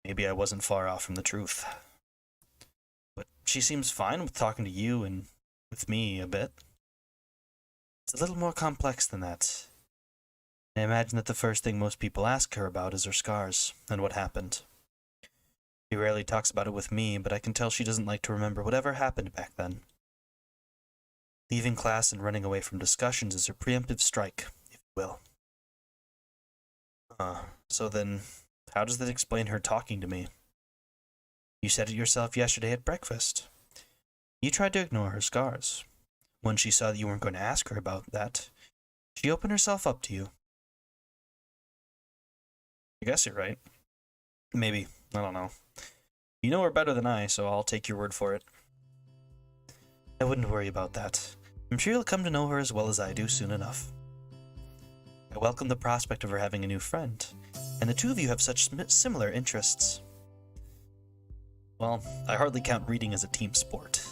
A: Maybe I wasn't far off from the truth. But she seems fine with talking to you and with me a bit. It's a little more complex than that. I imagine that the first thing most people ask her about is her scars and what happened. She rarely talks about it with me, but I can tell she doesn't like to remember whatever happened back then. Leaving class and running away from discussions is her preemptive strike, if you will. So then, how does that explain her talking to me? You said it yourself yesterday at breakfast. You tried to ignore her scars. When she saw that you weren't going to ask her about that, she opened herself up to you. I guess you're right. Maybe. I don't know. You know her better than I, so I'll take your word for it. I wouldn't worry about that. I'm sure you'll come to know her as well as I do soon enough. I welcome the prospect of her having a new friend, and the two of you have such similar interests. Well, I hardly count reading as a team sport.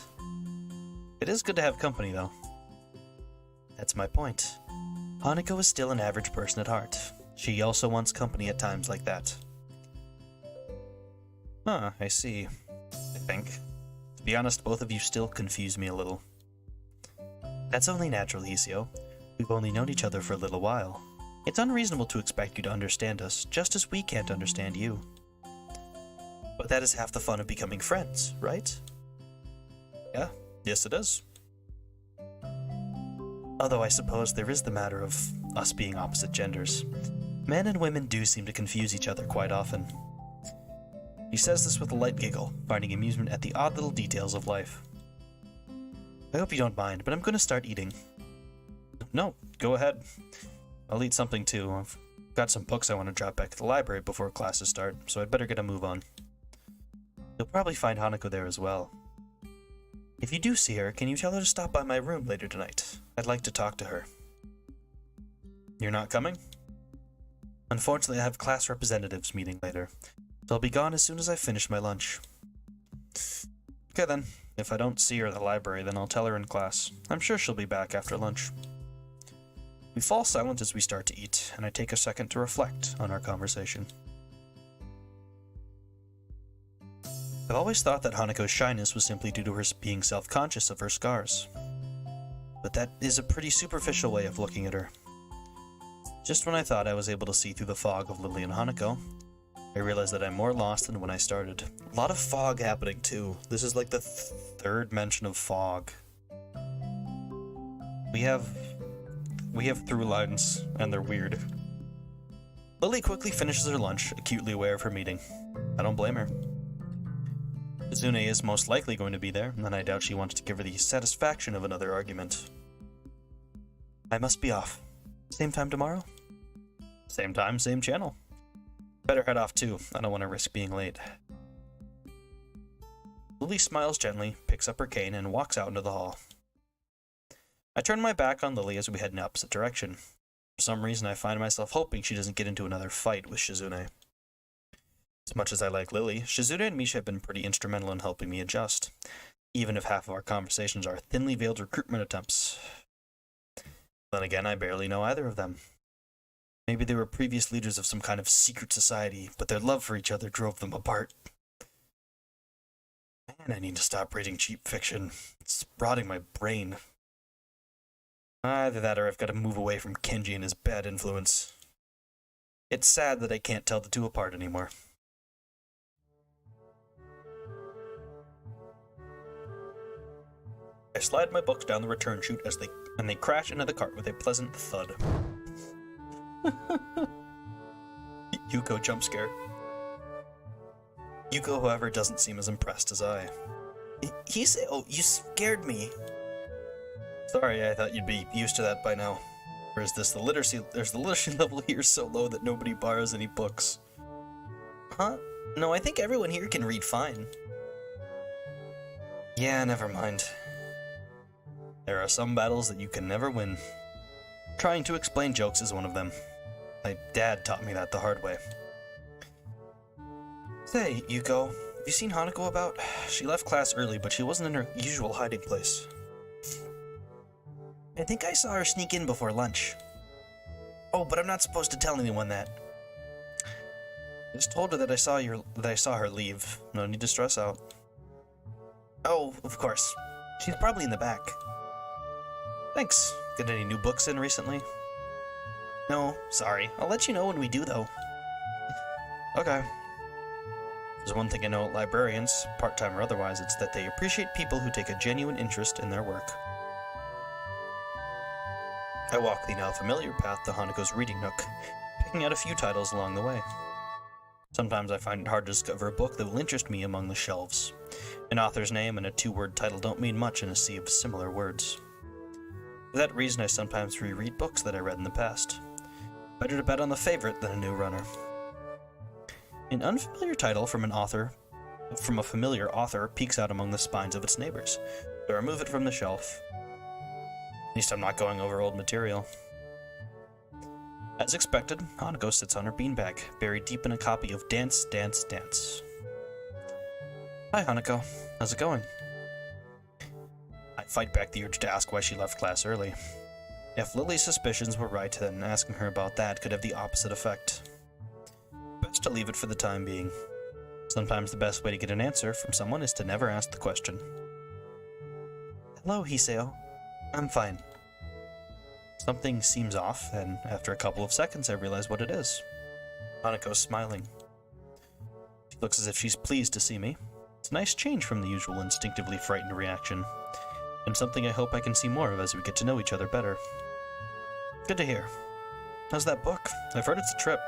A: It is good to have company, though. That's my point. Hanako is still an average person at heart. She also wants company at times like that. Huh, I see. I think. To be honest, both of you still confuse me a little. That's only natural, Hisio. We've only known each other for a little while. It's unreasonable to expect you to understand us, just as we can't understand you. But that is half the fun of becoming friends, right? Yeah, yes it is. Although I suppose there is the matter of us being opposite genders. Men and women do seem to confuse each other quite often. He says this with a light giggle, finding amusement at the odd little details of life. I hope you don't mind, but I'm going to start eating. No, go ahead. I'll eat something too. I've got some books I want to drop back at the library before classes start, so I'd better get a move on. You'll probably find Hanako there as well. If you do see her, can you tell her to stop by my room later tonight? I'd like to talk to her. You're not coming? Unfortunately, I have class representatives meeting later, so I'll be gone as soon as I finish my lunch. Okay then, if I don't see her at the library, then I'll tell her in class. I'm sure she'll be back after lunch. We fall silent as we start to eat, and I take a second to reflect on our conversation. I've always thought that Hanako's shyness was simply due to her being self-conscious of her scars. But that is a pretty superficial way of looking at her. Just when I thought I was able to see through the fog of Lily and Hanako, I realized that I'm more lost than when I started. A lot of fog happening too. This is like the third mention of fog. We have through lines, and they're weird. Lily quickly finishes her lunch, acutely aware of her meeting. I don't blame her. Izune is most likely going to be there, and I doubt she wants to give her the satisfaction of another argument. I must be off. Same time tomorrow? Same time, same channel. Better head off too. I don't want to risk being late. Lily smiles gently, picks up her cane, and walks out into the hall. I turn my back on Lily as we head in the opposite direction. For some reason, I find myself hoping she doesn't get into another fight with Shizune. As much as I like Lily, Shizune and Misha have been pretty instrumental in helping me adjust, even if half of our conversations are thinly veiled recruitment attempts. Then again, I barely know either of them. Maybe they were previous leaders of some kind of secret society, but their love for each other drove them apart. Man, I need to stop reading cheap fiction. It's rotting my brain. Either that or I've got to move away from Kenji and his bad influence. It's sad that I can't tell the two apart anymore. I slide my books down the return chute and they crash into the cart with a pleasant thud. Yuko jump scare. Yuko, however, doesn't seem as impressed as I.
B: Oh, you scared me.
A: Sorry, I thought you'd be used to that by now. Or is this there's the literacy level here so low that nobody borrows any books.
B: Huh? No, I think everyone here can read fine.
A: Yeah, never mind. There are some battles that you can never win. Trying to explain jokes is one of them. My dad taught me that the hard way. Say, Yuko, have you seen Hanako about? She left class early, but she wasn't in her usual hiding place.
B: I think I saw her sneak in before lunch. Oh, but I'm not supposed to tell anyone that.
A: Just told her that I saw her leave. No need to stress out.
B: Oh, of course. She's probably in the back.
A: Thanks. Get any new books in recently?
B: No, sorry. I'll let you know when we do, though.
A: Okay. There's one thing I know at librarians, part-time or otherwise, it's that they appreciate people who take a genuine interest in their work. I walk the now familiar path to Hanako's reading nook, picking out a few titles along the way. Sometimes I find it hard to discover a book that will interest me among the shelves. An author's name and a two-word title don't mean much in a sea of similar words. For that reason, I sometimes reread books that I read in the past. Better to bet on the favorite than a new runner. An unfamiliar title from a familiar author peeks out among the spines of its neighbors, so I remove it from the shelf. At least I'm not going over old material. As expected, Hanako sits on her beanbag, buried deep in a copy of Dance, Dance, Dance. Hi, Hanako. How's it going? I fight back the urge to ask why she left class early. If Lily's suspicions were right, then asking her about that could have the opposite effect. Best to leave it for the time being. Sometimes the best way to get an answer from someone is to never ask the question. Hello, Hiseo. I'm fine. Something seems off, and after a couple of seconds I realize what it is. Hanako's smiling. She looks as if she's pleased to see me. It's a nice change from the usual instinctively frightened reaction, and something I hope I can see more of as we get to know each other better. Good to hear. How's that book? I've heard it's a trip.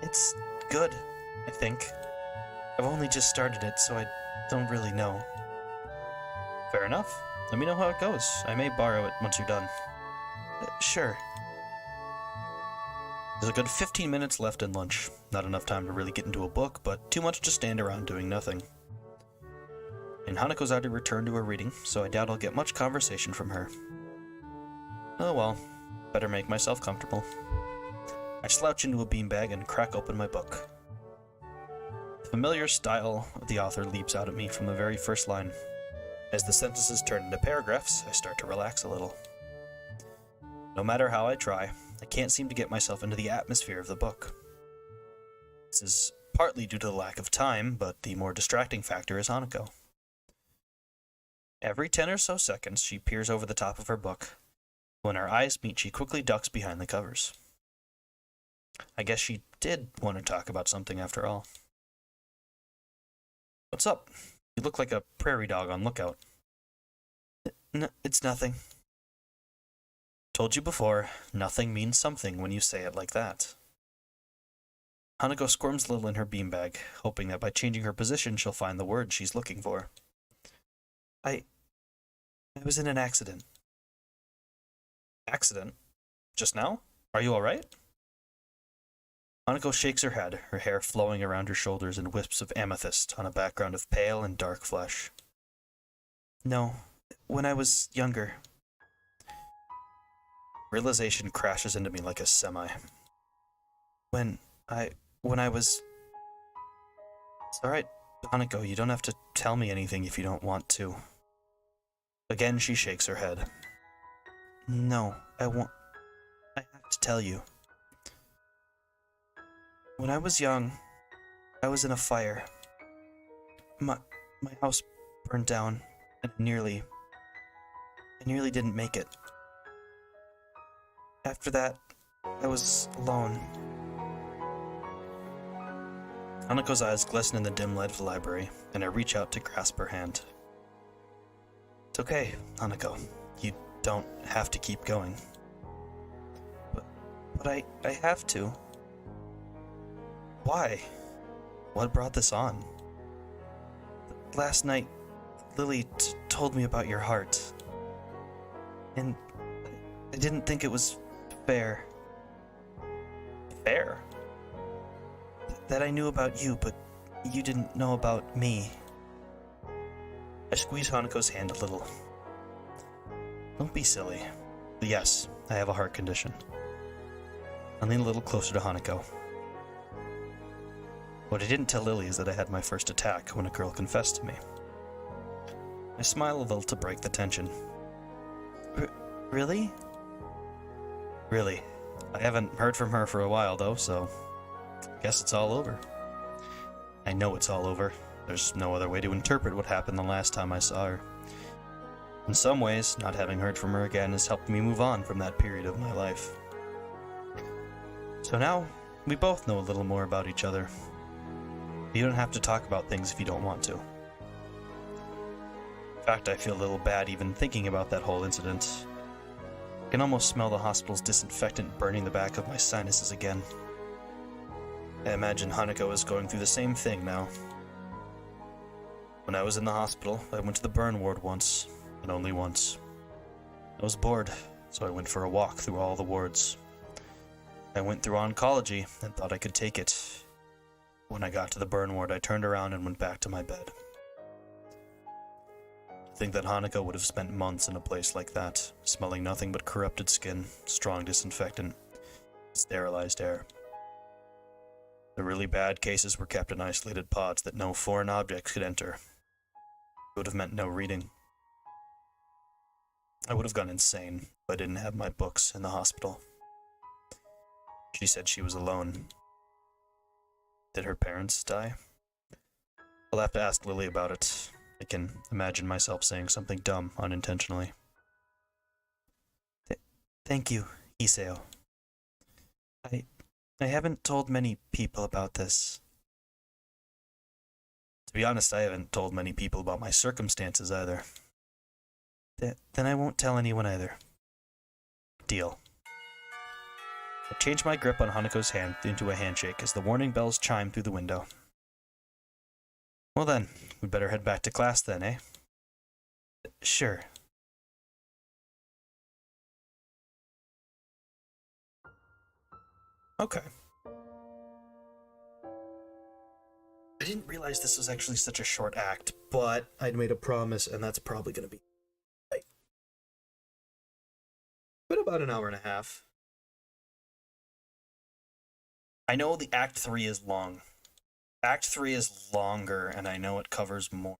A: It's good, I think. I've only just started it, so I don't really know. Fair enough. Let me know how it goes. I may borrow it once you're done. Sure. There's a good 15 minutes left in lunch. Not enough time to really get into a book, but too much to stand around doing nothing. And Hanako's already returned to her reading, so I doubt I'll get much conversation from her. Oh well, better make myself comfortable. I slouch into a beanbag and crack open my book. The familiar style of the author leaps out at me from the very first line. As the sentences turn into paragraphs, I start to relax a little. No matter how I try, I can't seem to get myself into the atmosphere of the book. This is partly due to the lack of time, but the more distracting factor is Hanako. Every 10 or so seconds, she peers over the top of her book. When our eyes meet, she quickly ducks behind the covers. I guess she did want to talk about something after all. What's up? You look like a prairie dog on lookout. It's nothing. Told you before, nothing means something when you say it like that. Hanako squirms a little in her beanbag, hoping that by changing her position she'll find the word she's looking for. I was in an accident. Accident? Just now? Are you alright? Hanako shakes her head, her hair flowing around her shoulders in wisps of amethyst on a background of pale and dark flesh. No, when I was younger. Realization crashes into me like a semi. When I was... It's alright, Hanako, you don't have to tell me anything if you don't want to. Again, she shakes her head. No, I won't. I have to tell you. When I was young, I was in a fire. My house burned down, and I nearly didn't make it. After that, I was alone. Hanako's eyes glisten in the dim light of the library, and I reach out to grasp her hand. It's okay, Hanako. You don't have to keep going. But I have to. Why? What brought this on? Last night, Lily told me about your heart. And I didn't think it was fair. Fair? That I knew about you, but you didn't know about me. I squeeze Hanako's hand a little. Don't be silly. Yes, I have a heart condition. I lean a little closer to Hanako. What I didn't tell Lily is that I had my first attack when a girl confessed to me. I smile a little to break the tension. Really? Really. I haven't heard from her for a while, though, so I guess it's all over. I know it's all over. There's no other way to interpret what happened the last time I saw her. In some ways, not having heard from her again has helped me move on from that period of my life. So now, we both know a little more about each other. You don't have to talk about things if you don't want to. In fact, I feel a little bad even thinking about that whole incident. I can almost smell the hospital's disinfectant burning the back of my sinuses again. I imagine Hanako is going through the same thing now. When I was in the hospital, I went to the burn ward once, and only once. I was bored, so I went for a walk through all the wards. I went through oncology and thought I could take it. When I got to the burn ward, I turned around and went back to my bed. I think that Hanako would have spent months in a place like that, smelling nothing but corrupted skin, strong disinfectant, sterilized air. The really bad cases were kept in isolated pods that no foreign objects could enter. It would have meant no reading. I would have gone insane if I didn't have my books in the hospital. She said she was alone. Did her parents die? I'll have to ask Lily about it. I can imagine myself saying something dumb unintentionally. Thank you, Iseo. I haven't told many people about this. To be honest, I haven't told many people about my circumstances either. Then I won't tell anyone either. Deal. I change my grip on Hanako's hand into a handshake as the warning bells chime through the window. Well then, we'd better head back to class then, eh? Sure. Okay. I didn't realize this was actually such a short act, but I'd made a promise, and that's probably going to be... Like, been about an hour and a half. I know the Act 3 is long. Act 3 is longer, and I know it covers more.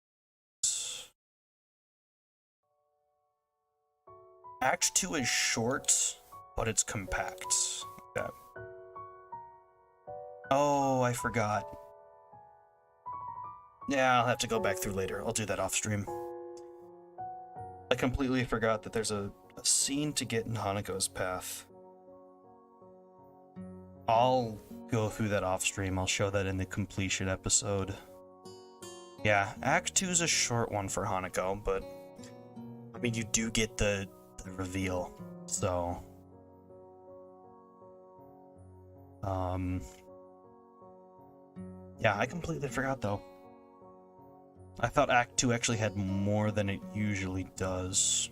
A: Act 2 is short, but it's compact. Yeah. Oh, I forgot. Yeah, I'll have to go back through later. I'll do that off stream. I completely forgot that there's a scene to get in Hanako's path. I'll go through that off stream. I'll show that in the completion episode. Yeah, Act 2 is a short one for Hanako, but I mean, you do get the reveal, so yeah, I completely forgot though. I thought Act 2 actually had more than it usually does.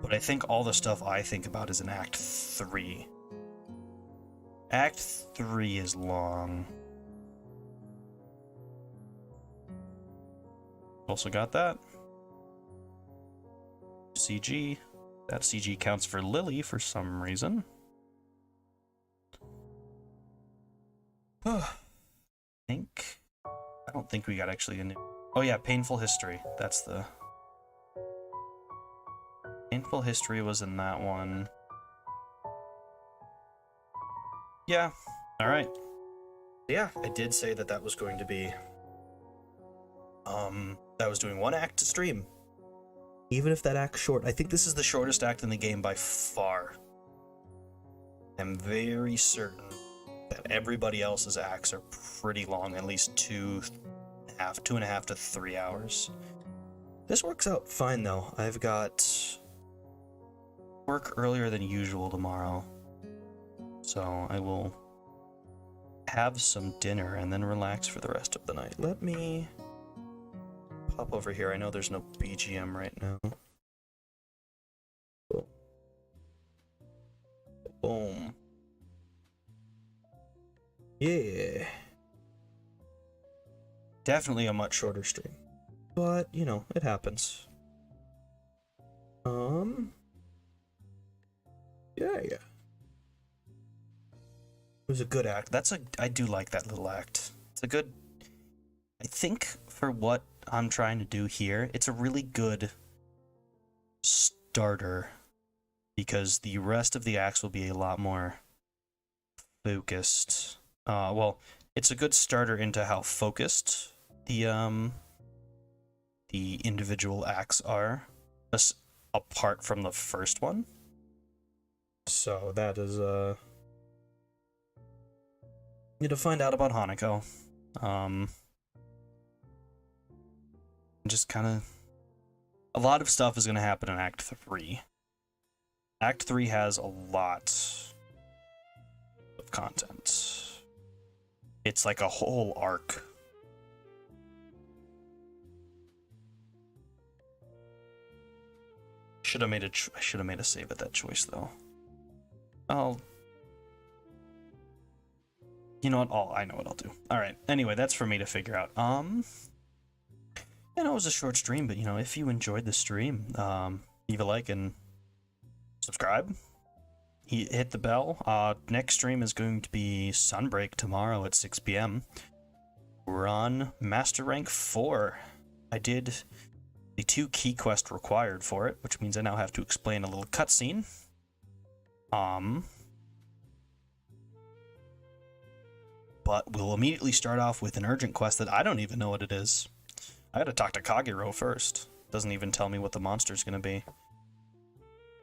A: But I think all the stuff I think about is in Act 3. Act 3 is long. Also got that. CG. That CG counts for Lily for some reason. I don't think we got actually a new... Oh yeah, Painful History. That's the... Painful History was in that one. Yeah, alright. Yeah, I did say that that was going to be... I was doing one act to stream. Even if that act's short. I think this is the shortest act in the game by far. I'm very certain that everybody else's acts are pretty long, at least 2.5 to 3 hours. This works out fine though. I've got work earlier than usual tomorrow, so I will have some dinner and then relax for the rest of the night. Let me pop over here. I know there's no BGM right now. Boom. Yeah. Definitely a much shorter stream. But, you know, it happens. Yeah. It was a good act. I do like that little act. It's a good, I think for what I'm trying to do here, it's a really good starter, because the rest of the acts will be a lot more focused. Well, it's a good starter into how focused the individual acts are, apart from the first one. So that is need to find out about Hanako. Just kind of, a lot of stuff is going to happen in Act 3. Act 3 has a lot of content. It's like a whole arc. I should have made a save at that choice though. You know what? I know what I'll do. All right. Anyway, that's for me to figure out. I know it was a short stream, but you know, if you enjoyed the stream, leave a like and subscribe. Hit the bell. Next stream is going to be Sunbreak tomorrow at 6 p.m. We're on Master Rank 4. I did the 2 key quests required for it, which means I now have to explain a little cutscene. But we'll immediately start off with an urgent quest that I don't even know what it is. I gotta talk to Kagero first. Doesn't even tell me what the monster's gonna be. I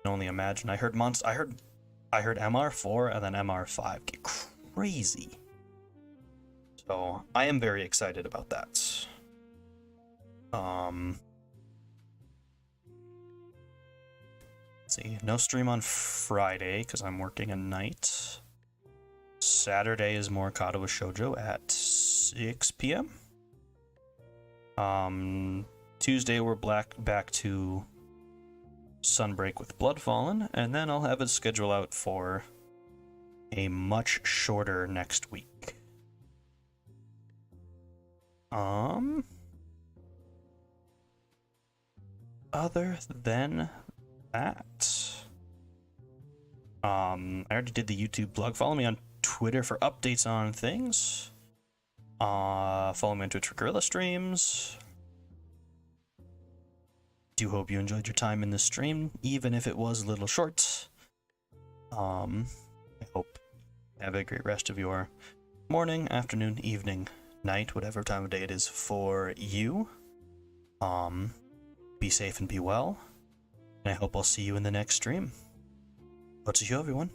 A: can only imagine. I heard MR4 and then MR5 get crazy. So I am very excited about that. Let's see, no stream on Friday because I'm working a night. Saturday is more Katawa Shoujo at 6 p.m. Tuesday we're back to Sunbreak with Bloodfallen, and then I'll have a schedule out for a much shorter next week. Other than that, I already did the YouTube blog. Follow me on Twitter for updates on things. Follow me on Twitch for Gorilla streams. Do hope you enjoyed your time in this stream, even if it was a little short. I hope you have a great rest of your morning, afternoon, evening, night, whatever time of day it is for you. Be safe and be well, and I hope I'll see you in the next stream. OhaHyou, everyone.